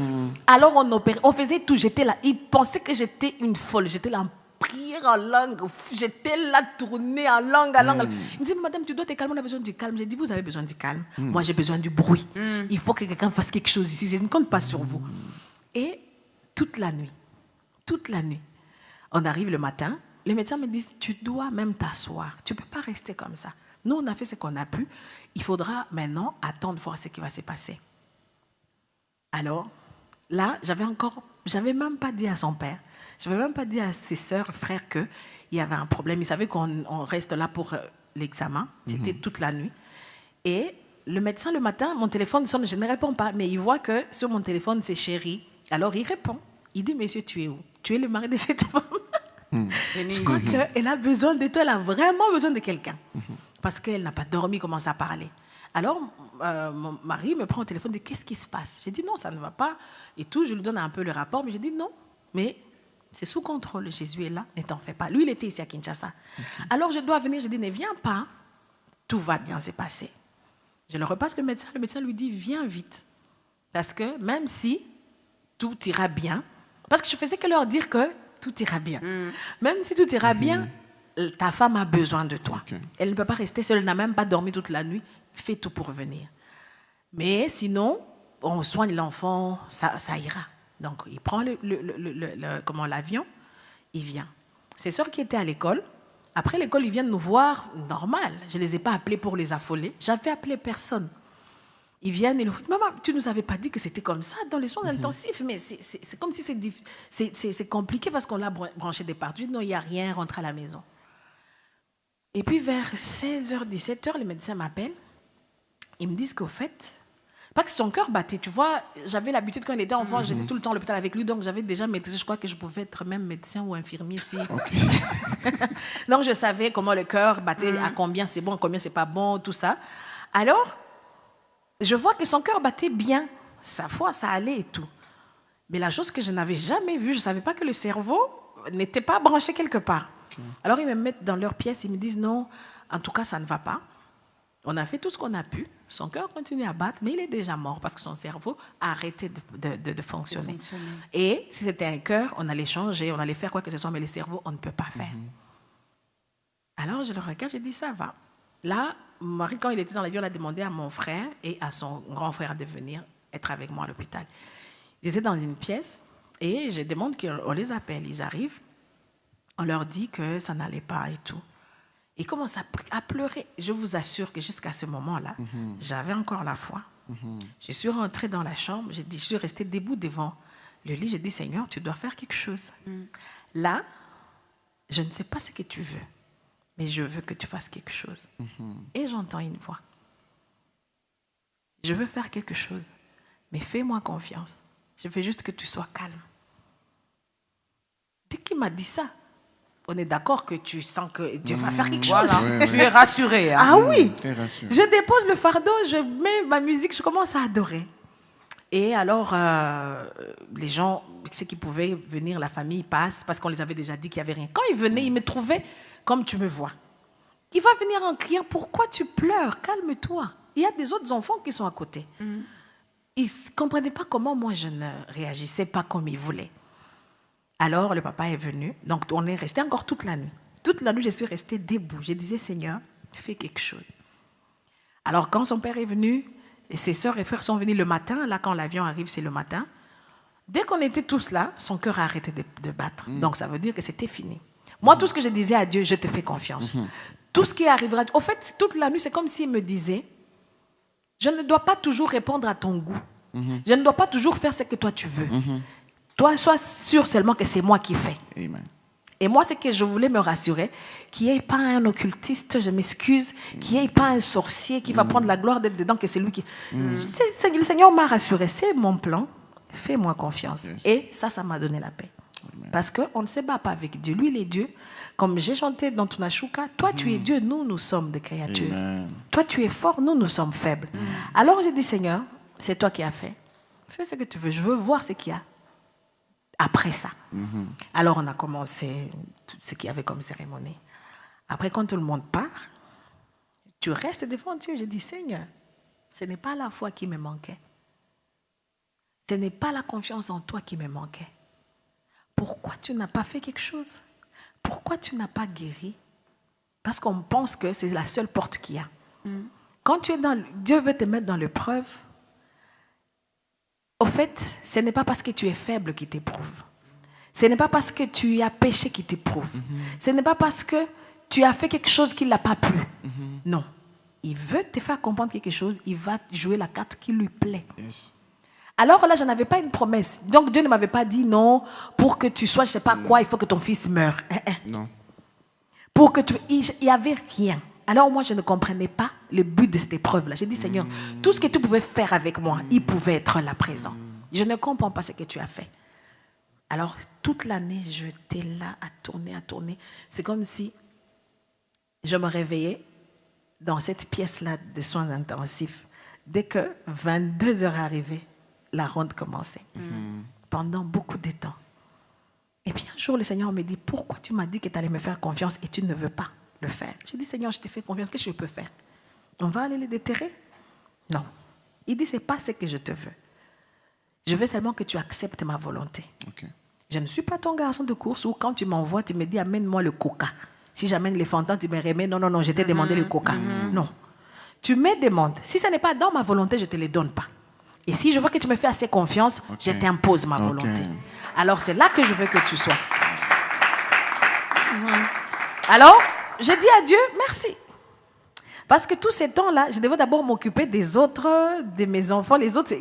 Alors on opérait, on faisait tout, j'étais là. Ils pensaient que j'étais une folle. J'étais là en prière en langue. J'étais là tournée en langue, en langue. Ils me disaient, madame, tu dois te calmer, on a besoin du calme. J'ai dit, vous avez besoin du calme. Moi, j'ai besoin du bruit. Il faut que quelqu'un fasse quelque chose ici. Je ne compte pas sur vous. Et toute la nuit, on arrive le matin. Les médecins me disent, tu dois même t'asseoir. Tu ne peux pas rester comme ça. Nous, on a fait ce qu'on a pu. Il faudra maintenant attendre voir ce qui va se passer. Alors, là, j'avais même pas dit à son père, je n'avais même pas dit à ses sœurs, frères qu'il y avait un problème. Ils savaient qu'on reste là pour l'examen. C'était toute la nuit. Et le médecin, le matin, mon téléphone sonne, je ne réponds pas. Mais il voit que sur mon téléphone, c'est chéri. Alors, il répond. Il dit, monsieur, tu es où? Tu es le mari de cette femme. Je crois qu'elle a besoin de toi, elle a vraiment besoin de quelqu'un. Parce qu'elle n'a pas dormi, commence à parler. Alors, mon mari me prend au téléphone et dit, qu'est-ce qui se passe? J'ai dit, non, ça ne va pas. Et tout, je lui donne un peu le rapport, mais j'ai dit, non, mais c'est sous contrôle, Jésus est là, ne t'en fais pas. Lui, il était ici à Kinshasa. Alors, je dois venir, je dis, ne viens pas, tout va bien se passer. Je le repasse le médecin lui dit, viens vite. Parce que même si tout ira bien, parce que je faisais que leur dire que tout ira bien. Même si tout ira bien, ta femme a besoin de toi. Okay. Elle ne peut pas rester seule, elle n'a même pas dormi toute la nuit. Fais tout pour venir. Mais sinon, on soigne l'enfant, ça ira. Donc, il prend l'avion, il vient. Ses sœurs qui étaient à l'école, après l'école, ils viennent nous voir normal. Je ne les ai pas appelés pour les affoler. J'avais appelé personne. Ils viennent et ils disent, maman, tu ne nous avais pas dit que c'était comme ça dans les soins intensifs, mais c'est comme si c'est compliqué parce qu'on l'a branché des parties. Non, il n'y a rien, rentre à la maison. Et puis vers 16h, 17h, les médecins m'appellent. Ils me disent qu'au fait, pas que son cœur battait, tu vois, j'avais l'habitude quand il était enfant, j'étais tout le temps à l'hôpital avec lui, donc j'avais déjà maîtrisé, je crois que je pouvais être même médecin ou infirmier ici. Okay. Donc je savais comment le cœur battait, à combien c'est bon, à combien c'est pas bon, tout ça. Alors, je vois que son cœur battait bien, sa foi, ça allait et tout. Mais la chose que je n'avais jamais vue, je ne savais pas que le cerveau n'était pas branché quelque part. Okay. Alors ils me mettent dans leur pièce, ils me disent non, en tout cas ça ne va pas. On a fait tout ce qu'on a pu, son cœur continue à battre, mais il est déjà mort parce que son cerveau a arrêté de fonctionner. Et si c'était un cœur, on allait changer, on allait faire quoi que ce soit, mais le cerveau, on ne peut pas faire. Alors je le regarde, je dis ça va. Là, mon mari, quand il était dans l'avion, il a demandé à mon frère et à son grand frère de venir être avec moi à l'hôpital. Ils étaient dans une pièce et je demande qu'on les appelle. Ils arrivent, on leur dit que ça n'allait pas et tout. Ils commencent à pleurer. Je vous assure que jusqu'à ce moment-là, j'avais encore la foi. Je suis rentrée dans la chambre, je suis restée debout devant le lit. J'ai dit, Seigneur, tu dois faire quelque chose. Là, je ne sais pas ce que tu veux. Mais je veux que tu fasses quelque chose. Et j'entends une voix. Je veux faire quelque chose, mais fais-moi confiance. Je veux juste que tu sois calme. Dès qu'il m'a dit ça, on est d'accord que tu sens que tu vas faire quelque chose. Ouais. Tu es rassuré. Hein? Ah oui. Je dépose le fardeau, je mets ma musique, je commence à adorer. Et alors, les gens, ceux qui pouvaient venir, la famille passe, parce qu'on les avait déjà dit qu'il n'y avait rien. Quand ils venaient, ils me trouvaient comme tu me vois. Il va venir en criant, pourquoi tu pleures? Calme-toi. Il y a des autres enfants qui sont à côté. Ils ne comprenaient pas comment moi je ne réagissais pas comme ils voulaient. Alors le papa est venu, donc on est resté encore toute la nuit. Toute la nuit, je suis restée debout. Je disais, Seigneur, fais quelque chose. Alors quand son père est venu, et ses sœurs et frères sont venus le matin, là quand l'avion arrive, c'est le matin. Dès qu'on était tous là, son cœur a arrêté de battre. Donc ça veut dire que c'était fini. Moi, tout ce que je disais à Dieu, je te fais confiance. Tout ce qui arrivera... Au fait, toute la nuit, c'est comme s'il me disait, je ne dois pas toujours répondre à ton goût. Je ne dois pas toujours faire ce que toi tu veux. Toi, sois sûr seulement que c'est moi qui fais. Amen. Et moi, c'est que je voulais me rassurer qu'il n'y ait pas un occultiste, je m'excuse, qu'il n'y ait pas un sorcier qui va prendre la gloire d'être dedans, que c'est lui qui... Le Seigneur m'a rassuré, c'est mon plan. Fais-moi confiance. Yes. Et ça m'a donné la paix. Amen. Parce qu'on ne se bat pas avec Dieu. Lui, il est Dieu. Comme j'ai chanté dans Tunashuka, toi tu es Dieu, nous sommes des créatures. Amen. Toi tu es fort, nous sommes faibles. Alors j'ai dit, Seigneur, c'est toi qui as fait. Fais ce que tu veux, je veux voir ce qu'il y a après ça. Alors on a commencé tout ce qu'il y avait comme cérémonie. Après, quand tout le monde part, tu restes devant Dieu. J'ai dit, Seigneur, ce n'est pas la foi qui me manquait. Ce n'est pas la confiance en toi qui me manquait. Pourquoi tu n'as pas fait quelque chose? Pourquoi tu n'as pas guéri? Parce qu'on pense que c'est la seule porte qu'il y a. Quand tu es Dieu veut te mettre dans l'épreuve. Au fait, ce n'est pas parce que tu es faible qu'il t'éprouve. Ce n'est pas parce que tu as péché qu'il t'éprouve. Ce n'est pas parce que tu as fait quelque chose qu'il n'a pas pu. Non. Il veut te faire comprendre quelque chose. Il va jouer la carte qui lui plaît. Yes. Alors là, je n'avais pas une promesse. Donc Dieu ne m'avait pas dit non, pour que tu sois, je ne sais pas quoi, il faut que ton fils meure. Non. Il n'y avait rien. Alors moi, je ne comprenais pas le but de cette épreuve-là. J'ai dit, Seigneur, tout ce que tu pouvais faire avec moi, il pouvait être là présent. Je ne comprends pas ce que tu as fait. Alors, toute l'année, j'étais là à tourner. C'est comme si je me réveillais dans cette pièce-là de soins intensifs. Dès que 22 heures arrivaient, la ronde commençait. Pendant beaucoup de temps. Et puis un jour, le Seigneur me dit, pourquoi tu m'as dit que tu allais me faire confiance et tu ne veux pas le faire? J'ai dit, Seigneur, je t'ai fait confiance, qu'est-ce que je peux faire? On va aller les déterrer? Non. Il dit, c'est pas ce que je te veux. Je veux seulement que tu acceptes ma volonté. Okay. Je ne suis pas ton garçon de course où quand tu m'envoies, tu me dis, amène-moi le coca. Si j'amène les fantômes, tu me remets, non, je t'ai demandé le coca. Non. Tu me demandes. Si ce n'est pas dans ma volonté, je ne te les donne pas. Et si je vois que tu me fais assez confiance, je t'impose ma volonté. Alors c'est là que je veux que tu sois. Alors, je dis à Dieu, merci. Parce que tous ces temps-là, je devais d'abord m'occuper des autres, de mes enfants. Les autres,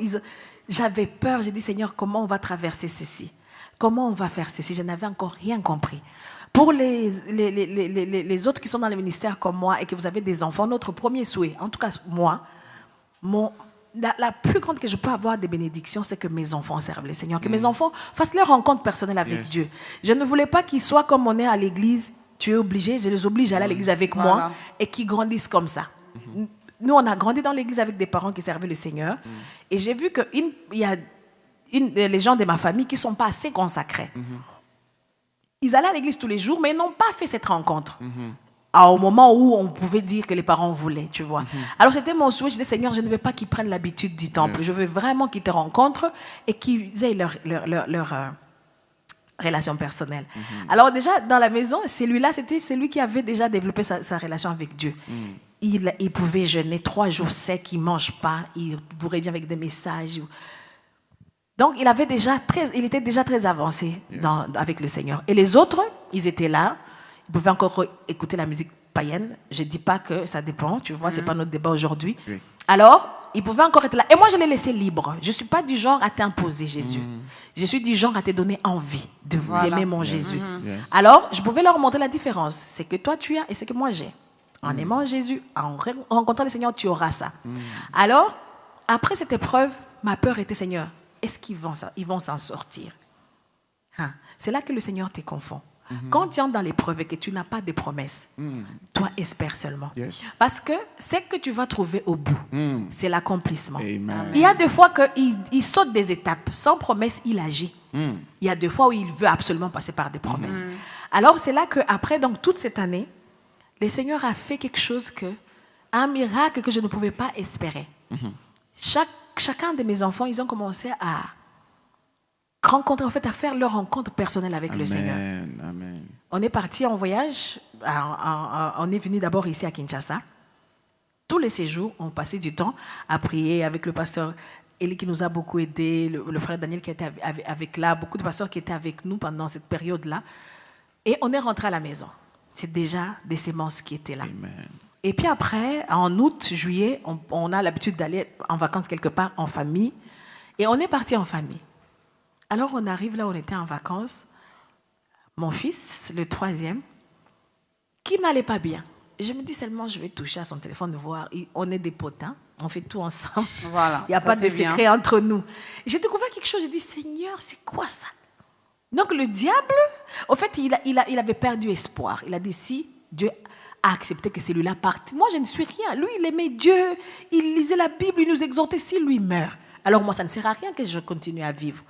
j'avais peur. J'ai dit, Seigneur, comment on va traverser ceci? Comment on va faire ceci? Je n'avais encore rien compris. Pour les autres qui sont dans le ministère comme moi et que vous avez des enfants, notre premier souhait, en tout cas moi, la plus grande que je peux avoir des bénédictions, c'est que mes enfants servent le Seigneur, que mes enfants fassent leur rencontre personnelle avec Dieu. Je ne voulais pas qu'ils soient comme on est à l'église, tu es obligé, je les oblige à aller à l'église avec moi et qu'ils grandissent comme ça. Nous, on a grandi dans l'église avec des parents qui servaient le Seigneur et j'ai vu qu'il y a les gens de ma famille qui ne sont pas assez consacrés. Ils allaient à l'église tous les jours, mais ils n'ont pas fait cette rencontre. Au moment où on pouvait dire que les parents voulaient, tu vois. Alors c'était mon souhait, je disais, Seigneur, je ne veux pas qu'ils prennent l'habitude du temple. Je veux vraiment qu'ils te rencontrent et qu'ils aient leur relation personnelle. Alors déjà, dans la maison, celui-là, c'était celui qui avait déjà développé sa relation avec Dieu. Il pouvait jeûner 3 jours secs, il ne mange pas, il vous revient avec des messages. Donc, il était déjà très avancé avec le Seigneur. Et les autres, ils étaient là. Ils pouvaient encore écouter la musique païenne. Je ne dis pas que ça dépend, tu vois, ce n'est pas notre débat aujourd'hui. Alors, ils pouvaient encore être là. Et moi, je les laissais libres. Je ne suis pas du genre à t'imposer Jésus. Je suis du genre à te donner envie d'aimer mon Jésus. Alors, je pouvais leur montrer la différence. C'est que toi, tu as et c'est que moi, j'ai. En aimant Jésus, en rencontrant le Seigneur, tu auras ça. Alors, après cette épreuve, ma peur était, Seigneur, est-ce qu'ils vont s'en sortir? C'est là que le Seigneur te confond. Quand tu entres dans l'épreuve et que tu n'as pas de promesses, toi espère seulement. Parce que ce que tu vas trouver au bout, c'est l'accomplissement. Il y a des fois qu'il saute des étapes. Sans promesse, il agit. Il y a des fois où il veut absolument passer par des promesses. Alors c'est là qu'après, donc toute cette année, le Seigneur a fait quelque chose un miracle que je ne pouvais pas espérer. Chacun de mes enfants, ils ont commencé à rencontrer, en fait, à faire leur rencontre personnelle avec le Seigneur. Amen. On est parti en voyage. On est venu d'abord ici à Kinshasa. Tous les séjours, on passait du temps à prier avec le pasteur Eli qui nous a beaucoup aidés, le frère Daniel qui était avec là, beaucoup de pasteurs qui étaient avec nous pendant cette période-là. Et on est rentré à la maison. C'est déjà des semences qui étaient là. Amen. Et puis après, en août, juillet, on a l'habitude d'aller en vacances quelque part en famille. Et on est parti en famille. Alors on arrive là où on était en vacances. Mon fils, le 3e, qui n'allait pas bien. Je me dis seulement, je vais toucher à son téléphone, voir. On est des potins. On fait tout ensemble. Voilà, Il n'y a ça, pas de c'est bien. secret entre nous. J'ai découvert quelque chose. J'ai dit, Seigneur, c'est quoi ça? Donc le diable, au fait, il avait perdu espoir. Il a dit, si Dieu a accepté que celui-là parte, moi je ne suis rien. Lui, il aimait Dieu, il lisait la Bible, il nous exhortait. Si lui meurt, alors moi, ça ne sert à rien que je continue à vivre.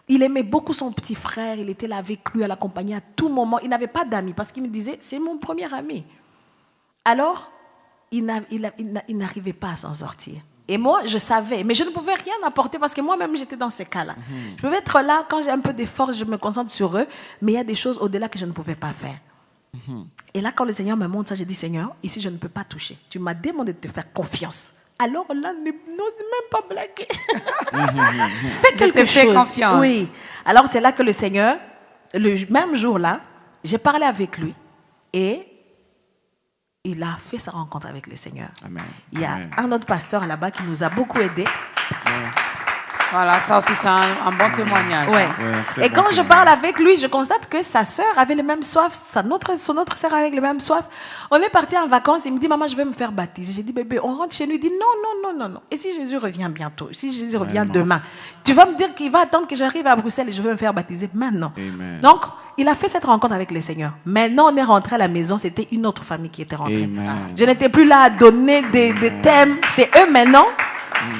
Il aimait beaucoup son petit frère, il était là avec lui, à l'accompagner à tout moment. Il n'avait pas d'amis parce qu'il me disait, c'est mon premier ami. Alors, il n'arrivait pas à s'en sortir. Et moi, je savais, mais je ne pouvais rien apporter parce que moi-même, j'étais dans ces cas-là. Je pouvais être là, quand j'ai un peu de force, je me concentre sur eux, mais il y a des choses au-delà que je ne pouvais pas faire. Et là, quand le Seigneur me montre ça, je dis, Seigneur, ici, je ne peux pas toucher. Tu m'as demandé de te faire confiance. Alors là, n'ose même pas blaguer. Fais quelque chose. Fais confiance. Oui. Alors, c'est là que le Seigneur, le même jour-là, j'ai parlé avec lui et il a fait sa rencontre avec le Seigneur. Amen. Il y a Amen. un autre pasteur là-bas qui nous a beaucoup aidés. Voilà, ça aussi, c'est un bon témoignage. Ouais. très Et bon quand je parle avec lui, je constate que sa sœur avait le même soif, son autre sœur avait le même soif. On est parti en vacances, il me dit, maman, je vais me faire baptiser. J'ai dit, bébé, on rentre chez nous. Il dit, non. Et si Jésus revient bientôt, si Jésus revient demain, tu vas me dire qu'il va attendre que j'arrive à Bruxelles et je vais me faire baptiser maintenant. Amen. Donc, il a fait cette rencontre avec le Seigneur. Maintenant, on est rentré à la maison, c'était une autre famille qui était rentrée. Amen. Je n'étais plus là à donner des thèmes. C'est eux maintenant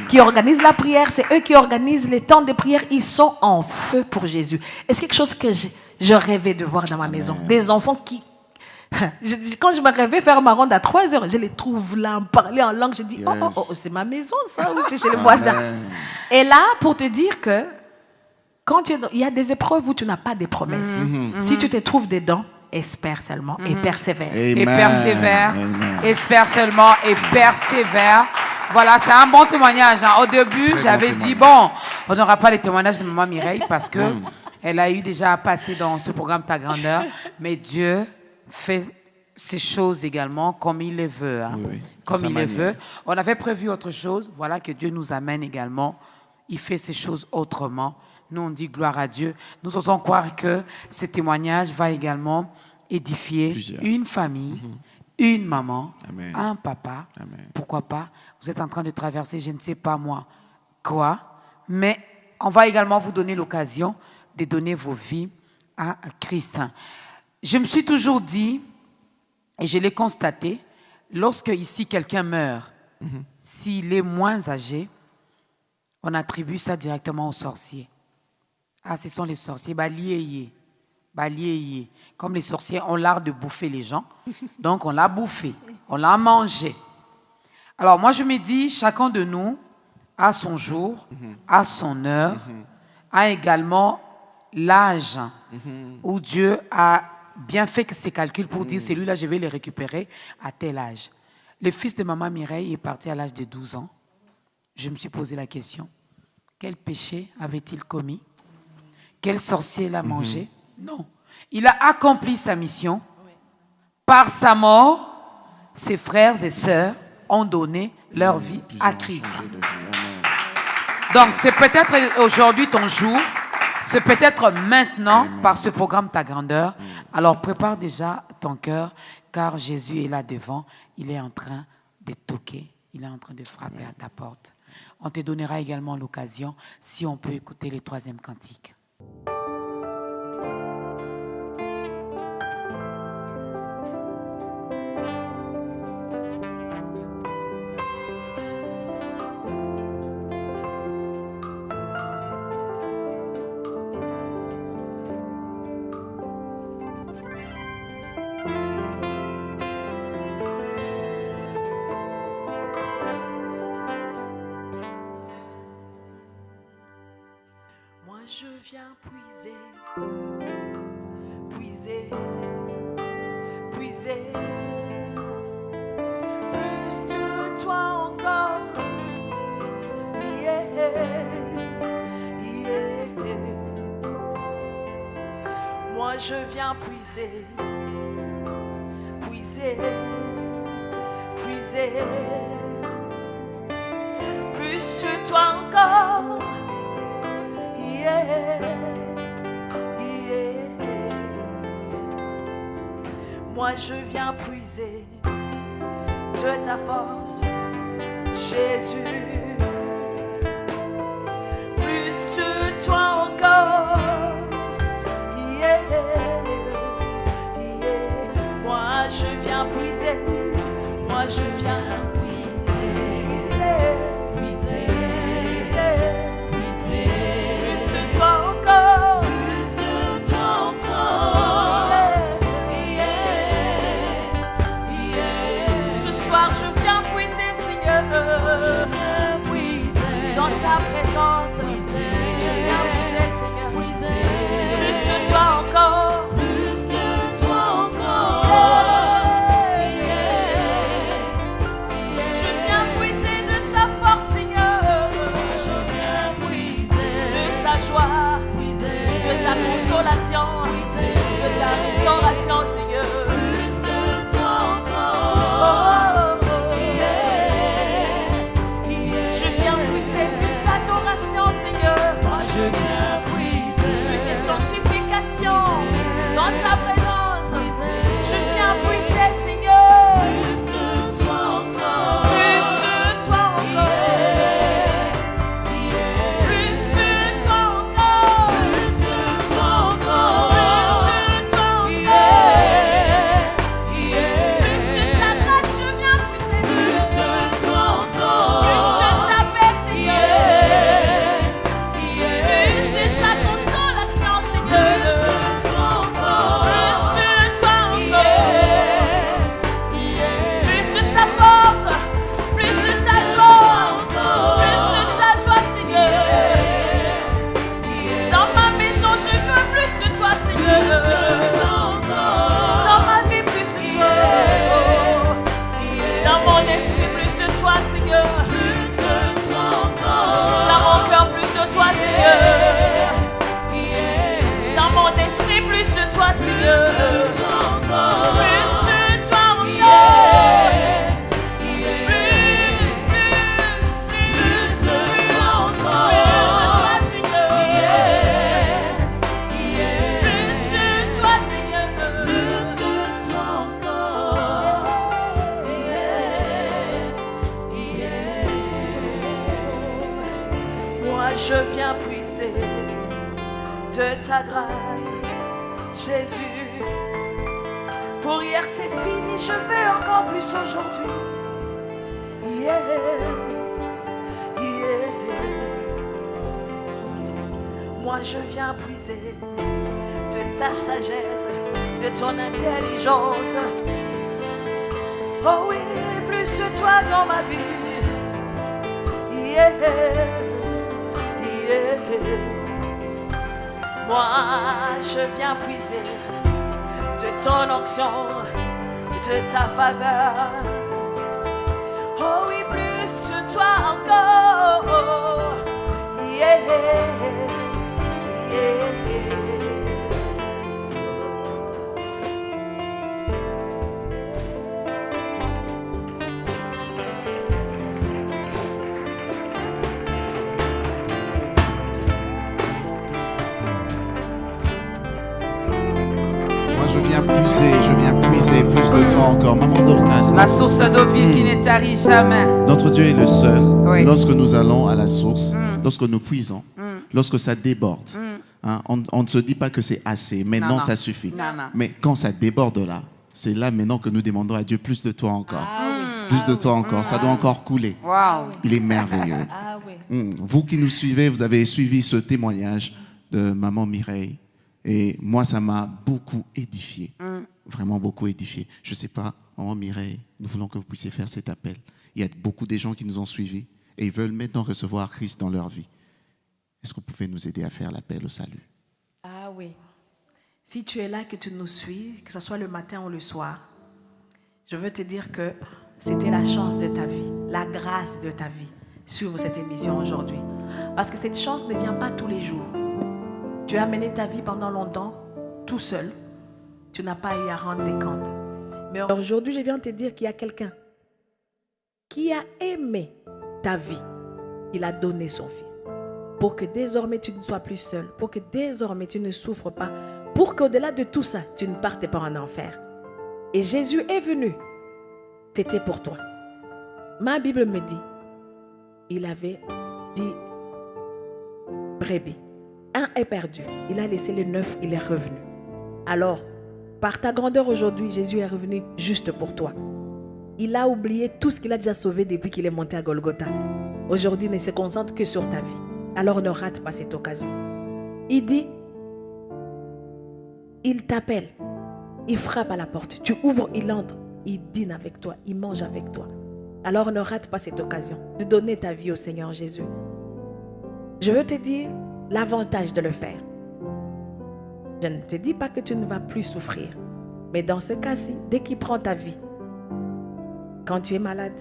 qui organisent la prière, c'est eux qui organisent les temps de prière. Ils sont en feu pour Jésus. Et c'est quelque chose que je rêvais de voir dans ma maison. Des enfants qui... Quand je me rêvais faire ma ronde à 3 heures, je les trouve là, parler en langue. Je dis, oh, c'est ma maison ça, ou c'est chez les voisins. Et là, pour te dire que quand il y a des épreuves où tu n'as pas de promesses. Si tu te trouves dedans, espère seulement et persévère. Amen. Et persévère. Amen. Espère seulement et persévère. Voilà, c'est un bon témoignage. Hein. Au début, Très j'avais bon dit, bon, on n'aura pas les témoignages de maman Mireille parce que elle a eu déjà à passer dans ce programme Ta Grandeur. Mais Dieu fait ces choses également comme il les veut. Hein. Oui, comme sa il les manière. veut. On avait prévu autre chose. Voilà que Dieu nous amène également. Il fait ces choses autrement. Nous, on dit gloire à Dieu. Nous osons croire que ce témoignage va également édifier Plusieurs. une famille, une maman, Amen. un papa. Amen. Pourquoi pas? Vous êtes en train de traverser, je ne sais pas moi, quoi. Mais on va également vous donner l'occasion de donner vos vies à Christ. Je me suis toujours dit, et je l'ai constaté, lorsque ici quelqu'un meurt, s'il est moins âgé, on attribue ça directement aux sorciers. Ah, ce sont les sorciers. Balié. Comme les sorciers ont l'art de bouffer les gens. Donc, on l'a bouffé. On l'a mangé. Alors, moi, je me dis, chacun de nous a son jour, a son heure, a également l'âge où Dieu a bien fait ses calculs pour dire, celui-là, je vais le récupérer à tel âge. Le fils de maman Mireille est parti à l'âge de 12 ans. Je me suis posé la question, quel péché avait-il commis? Quel sorcier l'a mangé? Non. Il a accompli sa mission. Par sa mort, ses frères et sœurs ont donné leur vie à Christ. Donc, c'est peut-être aujourd'hui ton jour. C'est peut-être maintenant par ce programme Ta Grandeur. Alors, prépare déjà ton cœur, car Jésus est là devant. Il est en train de toquer. Il est en train de frapper à ta porte. On te donnera également l'occasion, si on peut écouter le 3e cantique. Moi je viens puiser, puiser, puiser. Plus de toi encore. Yeah, yeah. Moi je viens puiser, puiser, puiser. Plus de toi encore. Yeah, yeah. Moi je viens puiser de ta force, Jésus. Plus de toi encore. Yeah, yeah. Moi je viens puiser. Moi je viens puiser. Puiser. Puiser. Plus de toi encore. Plus de toi encore. Yeah, yeah. Ce soir je viens puiser, Seigneur. Je viens puiser. Dans ta présence. Puiser. Je viens puiser, Seigneur. Puiser. Plus de toi encore. Plus de toi encore. Je viens puiser de ta force, Seigneur. Je viens puiser de ta joie, de ta consolation, de ta restauration, Seigneur. Plus que toi encore. Je viens puiser plus d'adoration, Seigneur. Je viens puiser plus de sanctification dans ta présence. Je viens puiser, Seigneur. Plus que toi encore. Plus de toi encore. Plus de toi encore. Plus de toi encore. Plus de toi encore. Plus de ta grâce, je viens puiser. Plus de toi encore. Plus de ta paix, Seigneur. Plus de ta consolation, Seigneur. Plus de toi encore. Plus de toi encore. Plus de ta force, plus de ta joie, plus de ta joie, Seigneur. Dans ma maison, je veux plus de toi, Seigneur. Dans ma vie, plus de toi. Dans mon esprit, plus de toi, Seigneur. Dans mon cœur, plus de toi, Seigneur. Dans mon esprit, plus de toi, Seigneur. Plus de toi encore. Plus, plus de toi encore. Plus de toi, Seigneur. Plus de toi, Seigneur. Plus de toi encore. Moi je viens puiser de ta grâce, Jésus. Pour hier c'est fini, je vais encore plus aujourd'hui. Yeah, yeah. Moi je viens puiser de ta sagesse, de ton intelligence. Oh oui, plus de toi dans ma vie. Yeah, yeah. Moi je viens puiser de ton onction, de ta faveur. Oh oui, plus de toi encore. Yeah, yeah. Je viens puiser plus de toi encore. Maman Dorcas. La source d'eau vive qui ne tarit jamais. Notre Dieu est le seul. Oui. Lorsque nous allons à la source, lorsque nous puisons, lorsque ça déborde, hein, on ne se dit pas que c'est assez. Maintenant, Non. ça suffit. Non. Mais quand ça déborde là, c'est là maintenant que nous demandons à Dieu plus de toi encore. Plus de toi encore. Ça doit encore couler. Wow. Il est merveilleux. Ah oui. Vous qui nous suivez, vous avez suivi ce témoignage de Maman Mireille. Et moi, ça m'a beaucoup édifié. Vraiment beaucoup édifié. Je ne sais pas, Maman Mireille, nous voulons que vous puissiez faire cet appel. Il y a beaucoup de gens qui nous ont suivis et ils veulent maintenant recevoir Christ dans leur vie. Est-ce que vous pouvez nous aider à faire l'appel au salut? Ah oui. Si tu es là, que tu nous suis, que ce soit le matin ou le soir, je veux te dire que c'était la chance de ta vie, la grâce de ta vie, suivre cette émission aujourd'hui. Parce que cette chance ne vient pas tous les jours. Tu as mené ta vie pendant longtemps, tout seul. Tu n'as pas eu à rendre des comptes. Mais aujourd'hui, je viens te dire qu'il y a quelqu'un qui a aimé ta vie. Il a donné son fils. Pour que désormais tu ne sois plus seul. Pour que désormais tu ne souffres pas. Pour qu'au-delà de tout ça, tu ne partes pas en enfer. Et Jésus est venu. C'était pour toi. Ma Bible me dit il avait 10 brebis. Un est perdu. Il a laissé les 9, il est revenu. Alors, par ta grandeur aujourd'hui, Jésus est revenu juste pour toi. Il a oublié tout ce qu'il a déjà sauvé depuis qu'il est monté à Golgotha. Aujourd'hui, il ne se concentre que sur ta vie. Alors ne rate pas cette occasion. Il dit, il t'appelle, il frappe à la porte. Tu ouvres, il entre, il dîne avec toi, il mange avec toi. Alors ne rate pas cette occasion de donner ta vie au Seigneur Jésus. Je veux te dire l'avantage de le faire. Je ne te dis pas que tu ne vas plus souffrir. Mais dans ce cas-ci, dès qu'il prend ta vie, quand tu es malade,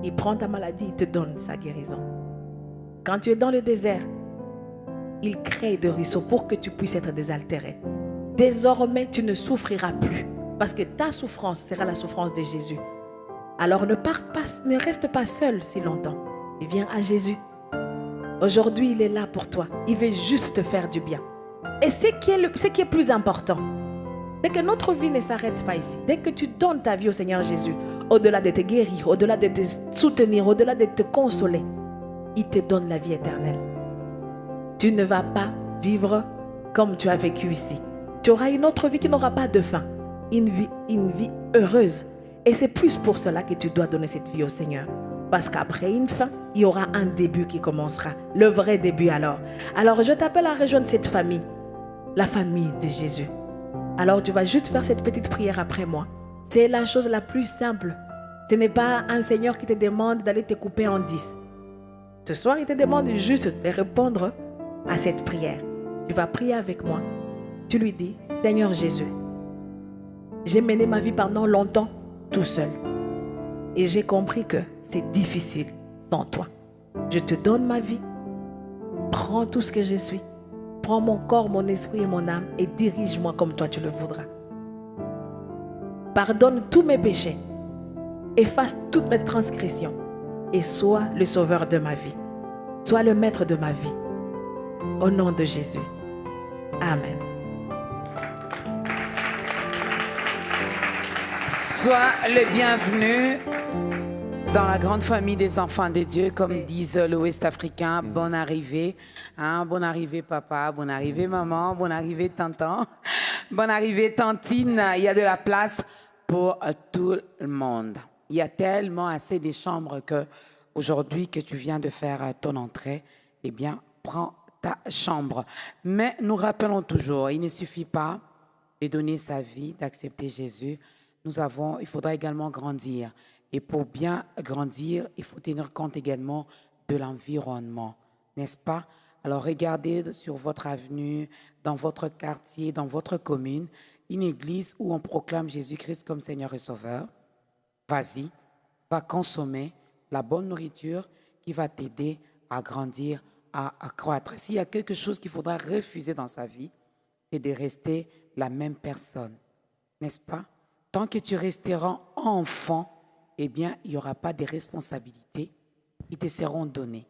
il prend ta maladie, il te donne sa guérison. Quand tu es dans le désert, il crée des ruisseaux pour que tu puisses être désaltéré. Désormais, tu ne souffriras plus parce que ta souffrance sera la souffrance de Jésus. Alors ne reste pas seul si longtemps. Et viens à Jésus. Aujourd'hui, il est là pour toi. Il veut juste te faire du bien. Et ce qui est plus important, c'est que notre vie ne s'arrête pas ici. Dès que tu donnes ta vie au Seigneur Jésus, au-delà de te guérir, au-delà de te soutenir, au-delà de te consoler, il te donne la vie éternelle. Tu ne vas pas vivre comme tu as vécu ici. Tu auras une autre vie qui n'aura pas de fin. Une vie heureuse. Et c'est plus pour cela que tu dois donner cette vie au Seigneur. Parce qu'après une fin, il y aura un début qui commencera. Le vrai début alors. Alors je t'appelle à rejoindre cette famille. La famille de Jésus. Alors tu vas juste faire cette petite prière après moi. C'est la chose la plus simple. Ce n'est pas un Seigneur qui te demande d'aller te couper en 10. Ce soir, il te demande juste de répondre à cette prière. Tu vas prier avec moi. Tu lui dis, Seigneur Jésus, j'ai mené ma vie pendant longtemps tout seul. Et j'ai compris que c'est difficile sans toi. Je te donne ma vie. Prends tout ce que je suis. Prends mon corps, mon esprit et mon âme et dirige-moi comme toi tu le voudras. Pardonne tous mes péchés. Efface toutes mes transgressions. Et sois le sauveur de ma vie. Sois le maître de ma vie. Au nom de Jésus. Amen. Sois le bienvenu dans la grande famille des enfants de Dieu, comme disent l'Ouest africain. Bonne arrivée. Hein? Bonne arrivée, papa. Bonne arrivée, maman. Bonne arrivée, tonton. Bonne arrivée, tantine. Il y a de la place pour tout le monde. Il y a tellement assez de chambres que aujourd'hui que tu viens de faire ton entrée, eh bien, prends ta chambre. Mais nous rappelons toujours, il ne suffit pas de donner sa vie, d'accepter Jésus. Il faudra également grandir. Et pour bien grandir, il faut tenir compte également de l'environnement, n'est-ce pas? Alors regardez sur votre avenue, dans votre quartier, dans votre commune, une église où on proclame Jésus-Christ comme Seigneur et Sauveur. Vas-y, va consommer la bonne nourriture qui va t'aider à grandir, à croître. S'il y a quelque chose qu'il faudra refuser dans sa vie, c'est de rester la même personne, n'est-ce pas? Tant que tu resteras enfant, eh bien, il n'y aura pas de responsabilités qui te seront données,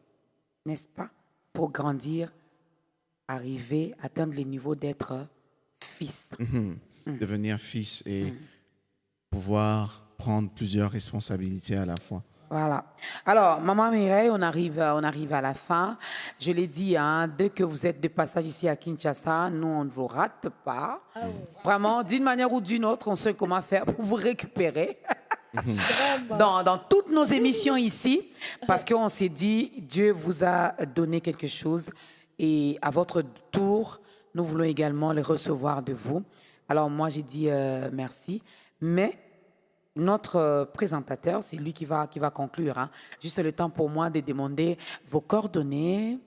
n'est-ce pas? Pour grandir, arriver, atteindre le niveau d'être fils. Devenir fils et pouvoir prendre plusieurs responsabilités à la fois. Voilà. Alors, Maman Mireille, on arrive à la fin. Je l'ai dit, hein, dès que vous êtes de passage ici à Kinshasa, nous, on ne vous rate pas. Vraiment, d'une manière ou d'une autre, on sait comment faire pour vous récupérer. dans toutes nos émissions ici, parce qu'on s'est dit, Dieu vous a donné quelque chose et à votre tour, nous voulons également le recevoir de vous. Alors, moi, j'ai dit merci, mais notre présentateur, c'est lui qui va conclure. Hein. Juste le temps pour moi de demander vos coordonnées.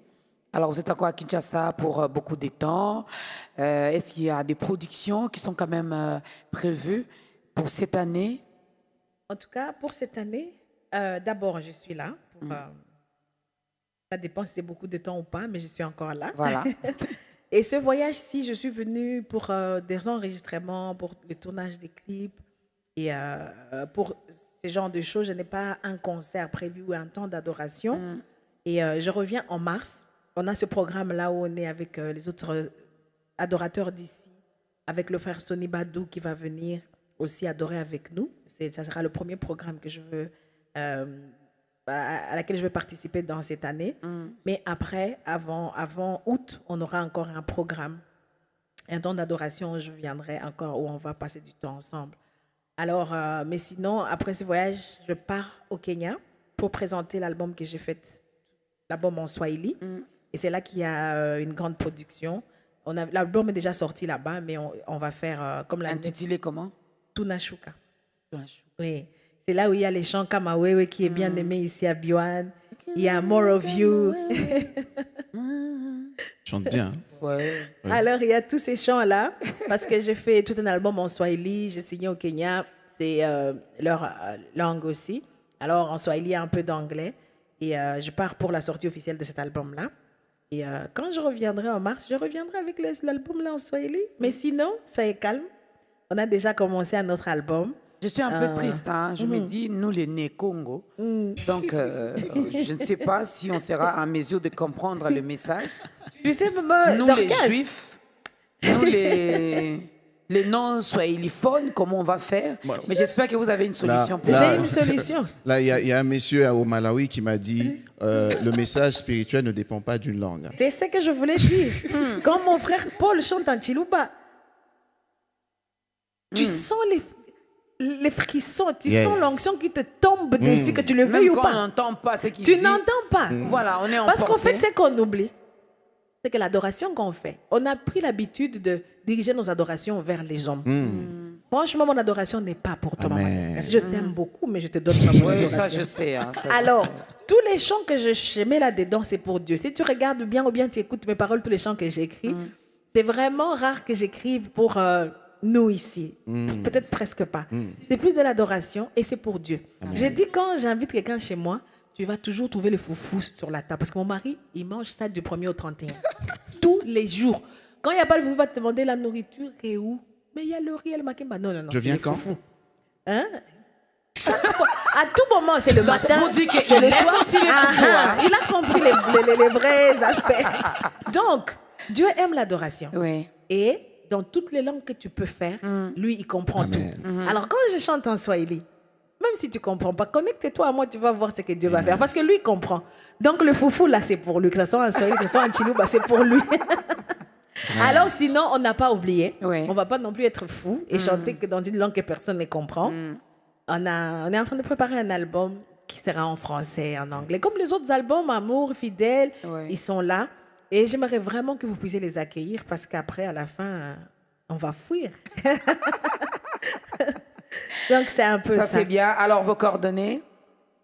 Alors, vous êtes encore à Kinshasa pour beaucoup de temps. Est-ce qu'il y a des productions qui sont quand même prévues pour cette année? En tout cas, pour cette année, d'abord, je suis là. Ça dépend si c'est beaucoup de temps ou pas, mais je suis encore là. Voilà. Et ce voyage-ci, je suis venue pour des enregistrements, pour le tournage des clips. Et pour ce genre de choses, je n'ai pas un concert prévu ou un temps d'adoration. Et je reviens en mars. On a ce programme-là où on est avec les autres adorateurs d'ici, avec le frère Sonny Badou qui va venir aussi adorer avec nous. Ça sera le premier programme que je veux à laquelle je vais participer dans cette année. Mais après, avant août, on aura encore un programme, un temps d'adoration où je viendrai encore, où on va passer du temps ensemble. Alors, mais sinon, après ce voyage, je pars au Kenya pour présenter l'album que j'ai fait, l'album en Swahili. Et c'est là qu'il y a une grande production. L'album est déjà sorti là-bas, mais on va faire comme l'année. Intitulé comment? Tunashuka. Oui. C'est là où il y a les chants Kamawewe qui est bien aimé ici à Biwan. Il y a More of You. Chante bien. Hein? Ouais. Alors, il y a tous ces chants-là, parce que j'ai fait tout un album en Swahili, j'ai signé au Kenya, c'est leur langue aussi. Alors, en Swahili, il y a un peu d'anglais. Et je pars pour la sortie officielle de cet album-là. Et quand je reviendrai en mars, je reviendrai avec l'album-là en Swahili. Mais sinon, soyez calmes. On a déjà commencé un autre album. Je suis un peu triste, hein. Je me dis, nous les nés Congo, donc je ne sais pas si on sera en mesure de comprendre le message. Tu sais, maman, nous les juifs, nous les non-swahiliphones, comment on va faire? Mais j'espère que vous avez une solution. J'ai une solution. Là, il y a un monsieur au Malawi qui m'a dit le message spirituel ne dépend pas d'une langue. C'est ce que je voulais dire. Quand mon frère Paul chante en Chiluba, tu sens les frissons, tu sens l'onction qui te tombe dessus, que tu le veuilles ou pas. On n'entend pas ce qu'il tu dit. n'entends pas. Voilà, on est emporté. Parce qu'en fait, ce qu'on oublie, c'est que l'adoration qu'on fait, on a pris l'habitude de diriger nos adorations vers les hommes. Franchement, mon adoration n'est pas pour toi, maman. Je t'aime beaucoup, mais je te donne pas mon adoration. Ça, je sais. Hein, alors, tous les chants que je mets là-dedans, c'est pour Dieu. Si tu regardes bien ou bien tu écoutes mes paroles, tous les chants que j'écris, c'est vraiment rare que j'écrive pour nous ici. Peut-être presque pas. C'est plus de l'adoration et c'est pour Dieu. J'ai dit, quand j'invite quelqu'un chez moi, tu vas toujours trouver le foufou sur la table. Parce que mon mari, il mange ça du 1er au 31. Tous les jours. Quand il n'y a pas le foufou, il va te demander la nourriture est où? Mais il y a le riz et le makemba. Non. Je viens quand? Hein? Chaque fois, à tout moment, c'est le matin, c'est le soir. Aussi les foufous, hein. Il a compris les vraies affaires. Donc, Dieu aime l'adoration. Oui. Et dans toutes les langues que tu peux faire, lui, il comprend tout. Alors, quand je chante en Swahili, même si tu ne comprends pas, connecte-toi à moi, tu vas voir ce que Dieu va faire. Parce que lui, il comprend. Donc, le foufou, là, c'est pour lui. Que ce soit en Swahili, que ce soit en Chiluba, c'est pour lui. Alors, sinon, on n'a pas oublié. On ne va pas non plus être fou et chanter que dans une langue que personne ne comprend. On est en train de préparer un album qui sera en français, en anglais. Comme les autres albums, Amour, Fidèle, ils sont là. Et j'aimerais vraiment que vous puissiez les accueillir parce qu'après, à la fin, on va fuir. Donc, c'est un peu ça. Ça, c'est bien. Alors, vos coordonnées?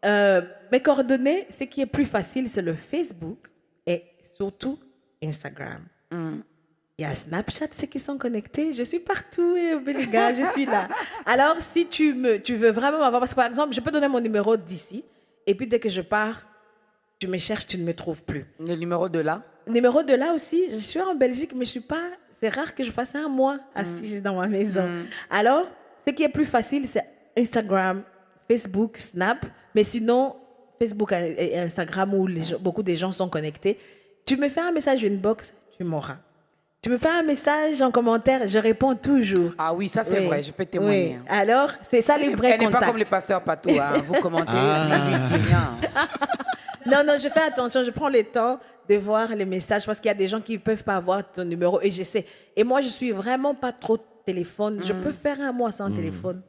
Mes coordonnées, ce qui est plus facile, c'est le Facebook et surtout Instagram. Il y a Snapchat, ceux qui sont connectés. Je suis partout, les gars, je suis là. Alors, si tu veux vraiment m'avoir... Parce que, par exemple, je peux donner mon numéro d'ici et puis, dès que je pars, tu me cherches, tu ne me trouves plus. Le numéro de là? Numéro de là aussi, je suis en Belgique, mais je suis pas... C'est rare que je fasse un mois assise dans ma maison. Alors, ce qui est plus facile, c'est Instagram, Facebook, Snap. Mais sinon, Facebook et Instagram, où beaucoup de gens sont connectés, tu me fais un message inbox, tu m'auras. Tu me fais un message en commentaire, je réponds toujours. Ah oui, ça c'est vrai, je peux témoigner. Oui. Alors, c'est ça les vrais contacts. Elle n'est pas comme les pasteurs Patou, hein. Vous commentez. Non, je fais attention, je prends le temps de voir les messages parce qu'il y a des gens qui ne peuvent pas avoir ton numéro et je sais. Et moi, je suis vraiment pas trop téléphone. Je peux faire un mois sans téléphone.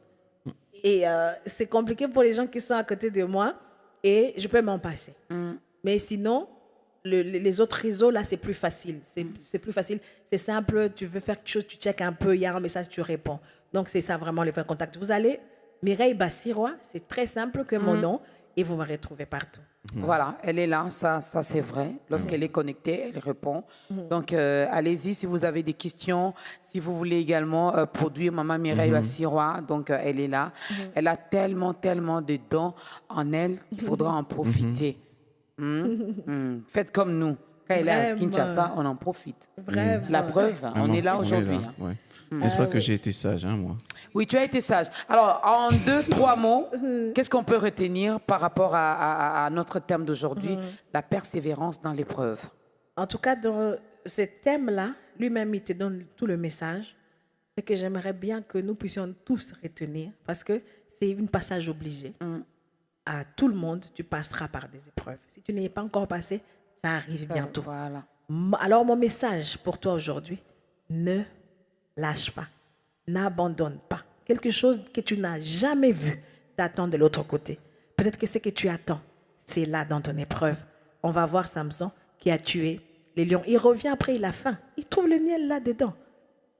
Et c'est compliqué pour les gens qui sont à côté de moi et je peux m'en passer. Mais sinon, les autres réseaux, là, c'est plus facile. C'est plus facile. C'est simple. Tu veux faire quelque chose, tu checkes un peu, il y a un message, tu réponds. Donc, c'est ça vraiment les vrais contacts. Vous allez, Mireille Bassirois, c'est très simple que mon nom et vous me retrouvez partout. Voilà, elle est là, ça c'est vrai. Lorsqu'elle est connectée, elle répond. Donc, allez-y si vous avez des questions. Si vous voulez également produire Maman Mireille Bassirois, donc elle est là. Elle a tellement de dons en elle qu'il faudra en profiter. Faites comme nous. Quand elle est à Kinshasa, on en profite. Vraiment. La preuve, on est là aujourd'hui. J'espère que j'ai été sage, hein, moi. Oui, tu as été sage. Alors, en 2-3 mots, qu'est-ce qu'on peut retenir par rapport à notre thème d'aujourd'hui, la persévérance dans l'épreuve? En tout cas, dans ce thème-là, lui-même, il te donne tout le message. C'est que j'aimerais bien que nous puissions tous retenir, parce que c'est un passage obligé. à tout le monde, tu passeras par des épreuves. Si tu n'y es pas encore passé, ça arrive bientôt. Voilà. Alors mon message pour toi aujourd'hui, ne lâche pas, n'abandonne pas. Quelque chose que tu n'as jamais vu t'attend de l'autre côté. Peut-être que ce que tu attends, c'est là dans ton épreuve. On va voir Samson qui a tué les lions. Il revient après, il a faim. Il trouve le miel là-dedans.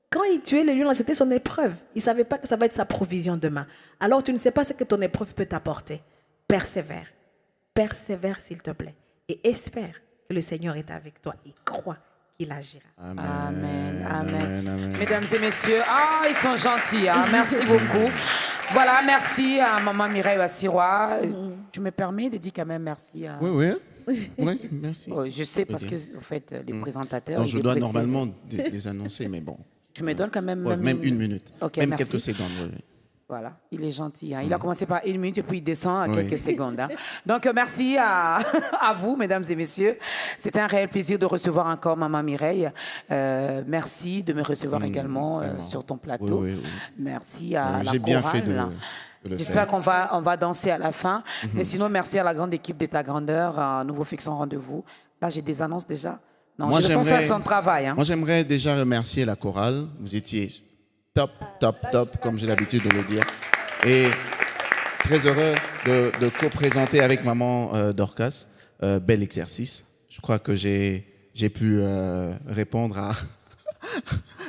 Quand il tuait les lions, c'était son épreuve. Il ne savait pas que ça va être sa provision demain. Alors tu ne sais pas ce que ton épreuve peut t'apporter. Persévère. Persévère s'il te plaît. Et espère que le Seigneur est avec toi et crois qu'il agira. Amen. Amen. Amen. Mesdames et messieurs, ils sont gentils. Hein? Merci beaucoup. Voilà, merci à Maman Mireille Bassirois. Tu me permets de dire quand même merci à... Oui, merci. Je sais parce que vous faites les présentateurs. Donc, je dois normalement les annoncer, mais bon. Tu me donnes quand même... même une minute. Okay, même merci. quelques secondes. Oui. Voilà, il est gentil. Hein. Il a commencé par 1 minute et puis il descend à quelques secondes. Hein. Donc, merci à vous, mesdames et messieurs. C'était un réel plaisir de recevoir encore Maman Mireille. Merci de me recevoir également sur ton plateau. Oui. Merci à la chorale. J'ai bien fait de le J'espère qu'on va danser à la fin. Mais sinon, merci à la grande équipe d'État Grandeur. Nous vous fixons rendez-vous. Là, j'ai des annonces déjà. Non, moi, je ne vais pas faire son travail. Hein. Moi, j'aimerais déjà remercier la chorale. Vous étiez top, comme j'ai l'habitude de le dire. Et très heureux de co-présenter avec Maman Dorcas. Bel exercice. Je crois que j'ai pu répondre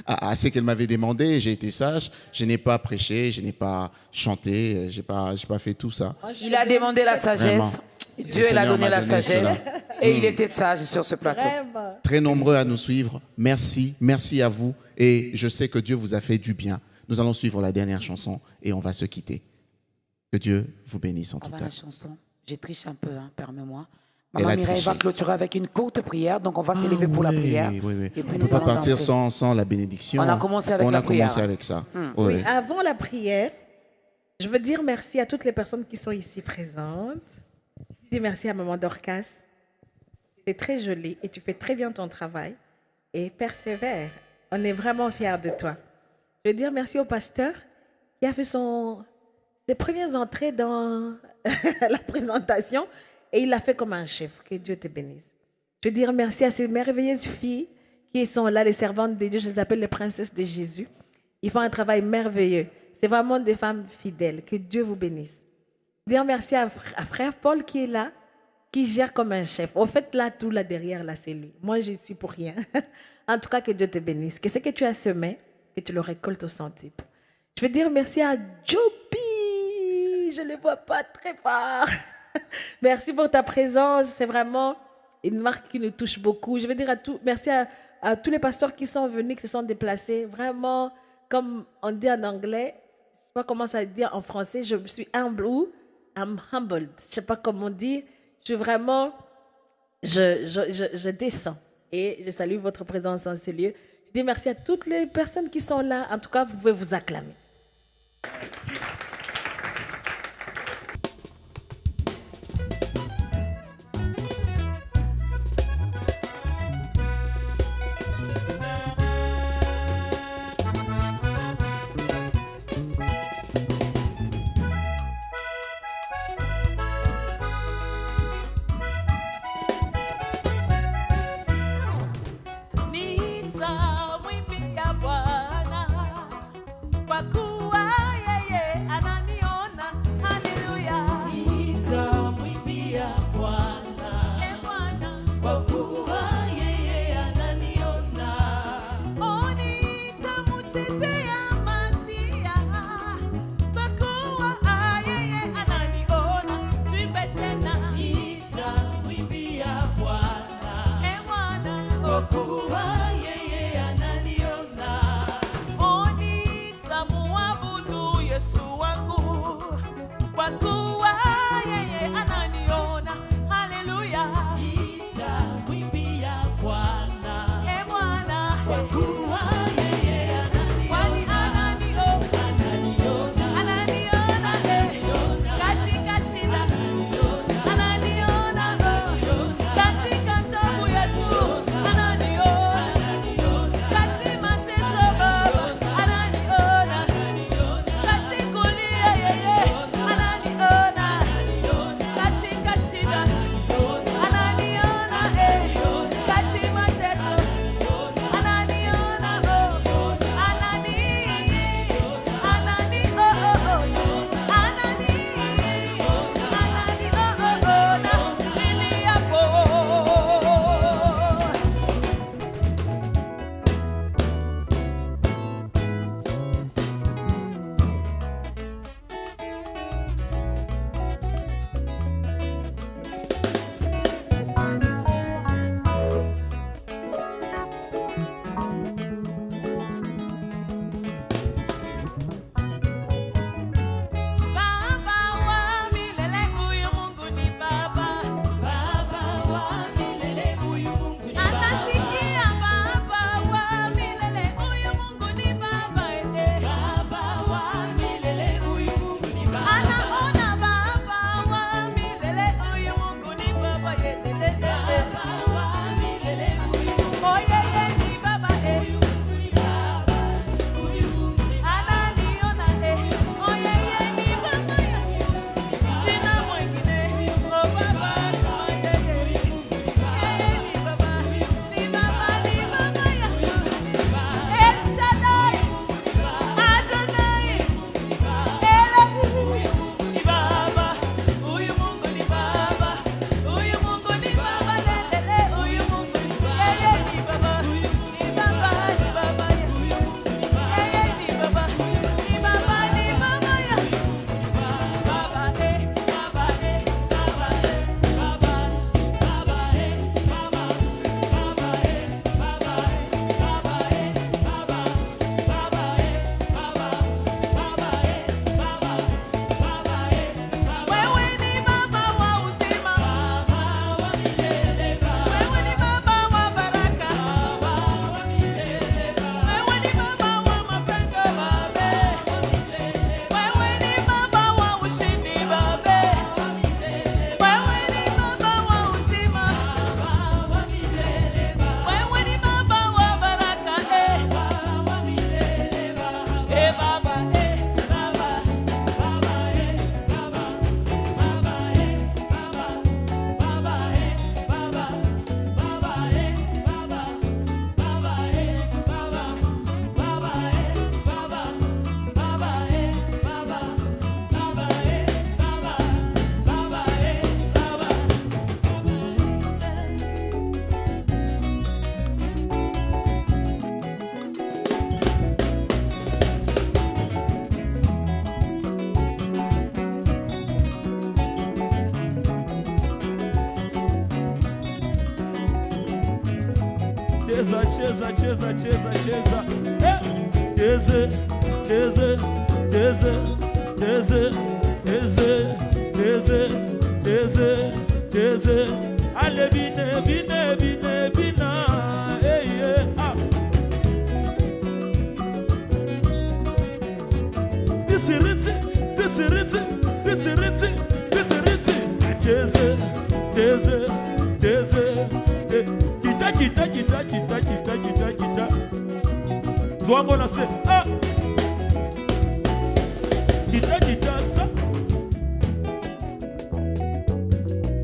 à ce qu'elle m'avait demandé. J'ai été sage. Je n'ai pas prêché, je n'ai pas chanté, j'ai pas fait tout ça. Il a demandé la sagesse. Vraiment. Dieu l'a donné la sagesse. Et il était sage sur ce plateau. Vraiment. Très nombreux à nous suivre. Merci à vous. Et je sais que Dieu vous a fait du bien. Nous allons suivre la dernière chanson et on va se quitter. Que Dieu vous bénisse en tout cas. La chanson, j'ai triché un peu, hein, permets-moi. Maman Mireille va clôturer avec une courte prière, donc on va s'élever pour la prière. Oui. Et puis on ne peut pas partir sans la bénédiction. On a commencé avec la prière. On a commencé avec ça. Oui, avant la prière, je veux dire merci à toutes les personnes qui sont ici présentes. Je dis merci à Maman Dorcas. C'est très joli et tu fais très bien ton travail. Et persévère. On est vraiment fiers de toi. Je veux dire merci au pasteur qui a fait ses premières entrées dans la présentation et il l'a fait comme un chef. Que Dieu te bénisse. Je veux dire merci à ces merveilleuses filles qui sont là, les servantes de Dieu. Je les appelle les princesses de Jésus. Ils font un travail merveilleux. C'est vraiment des femmes fidèles. Que Dieu vous bénisse. Dire merci à frère Paul qui est là, qui gère comme un chef. Au fait, là, tout là derrière, là, c'est lui. Moi, je suis pour rien. En tout cas, que Dieu te bénisse. Que ce que tu as semé, que tu le récoltes au centuple. Je veux dire merci à Joby. Je ne le vois pas très fort. Merci pour ta présence. C'est vraiment une marque qui nous touche beaucoup. Je veux dire merci à tous les pasteurs qui sont venus, qui se sont déplacés. Vraiment, comme on dit en anglais, je ne sais pas comment ça dit en français, je suis humble ou I'm humbled. Je ne sais pas comment on dit. Je suis vraiment, je descends. Et je salue votre présence dans ce lieu. Je dis merci à toutes les personnes qui sont là. En tout cas, vous pouvez vous acclamer. Nita mwimbi ya Bwana kwa kuwa yeye ana cheza cheza cheza cheza cheza cheze cheze cheze cheze cheze cheze cheze cheze ale bine bine bine bina ah sisiriti sisiriti sisiriti sisiriti cheze cheze cheze kita kita kita kita kita kita kita zwango na se ah kita kita sa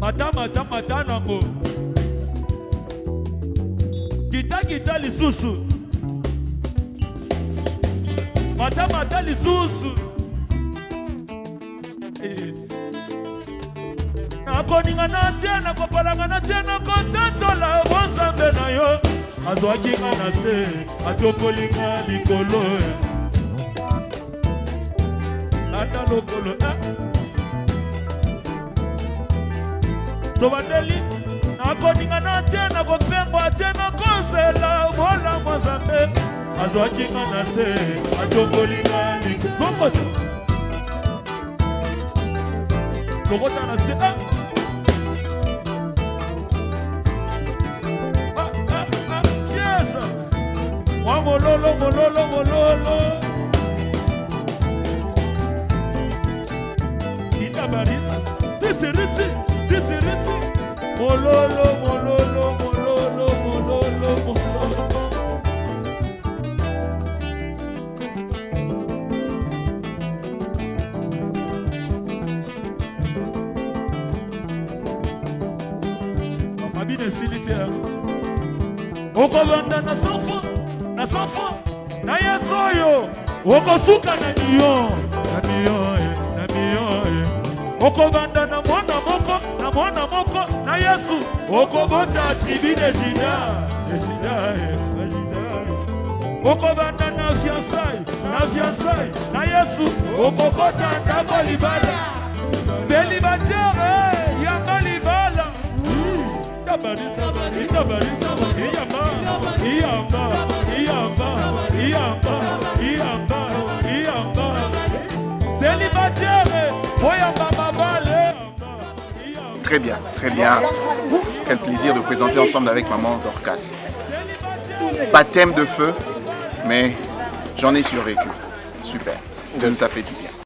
mata mata mata nango kita kita lisusu mata mata lisusu nakoninga na te nakopalanga na te nakotatola bonzambe na yo azwakinga na se atokolinga likolo ata lokolo tobandeli nakoninga na te nakopengwa te nakozela bola bonzambe azwakinga na se atokolinga likolo lokota na se mololo mololo mololo itabarisa sisiriti sisiriti mololo mololo mololo mololo mololo mabine silitaire okobanda na sanfo na sanfo na yesoyo okosuka na miyo na miyo okobanda na mwana moko na yesu okobota tribu de Juda okobanda na fiançailles na yesu okokota ndako libala célibataire yanga libala Très bien, très bien. Quel plaisir de présenter ensemble avec maman Dorcas. Baptême de feu, mais j'en ai survécu. Super, ça nous a fait du bien.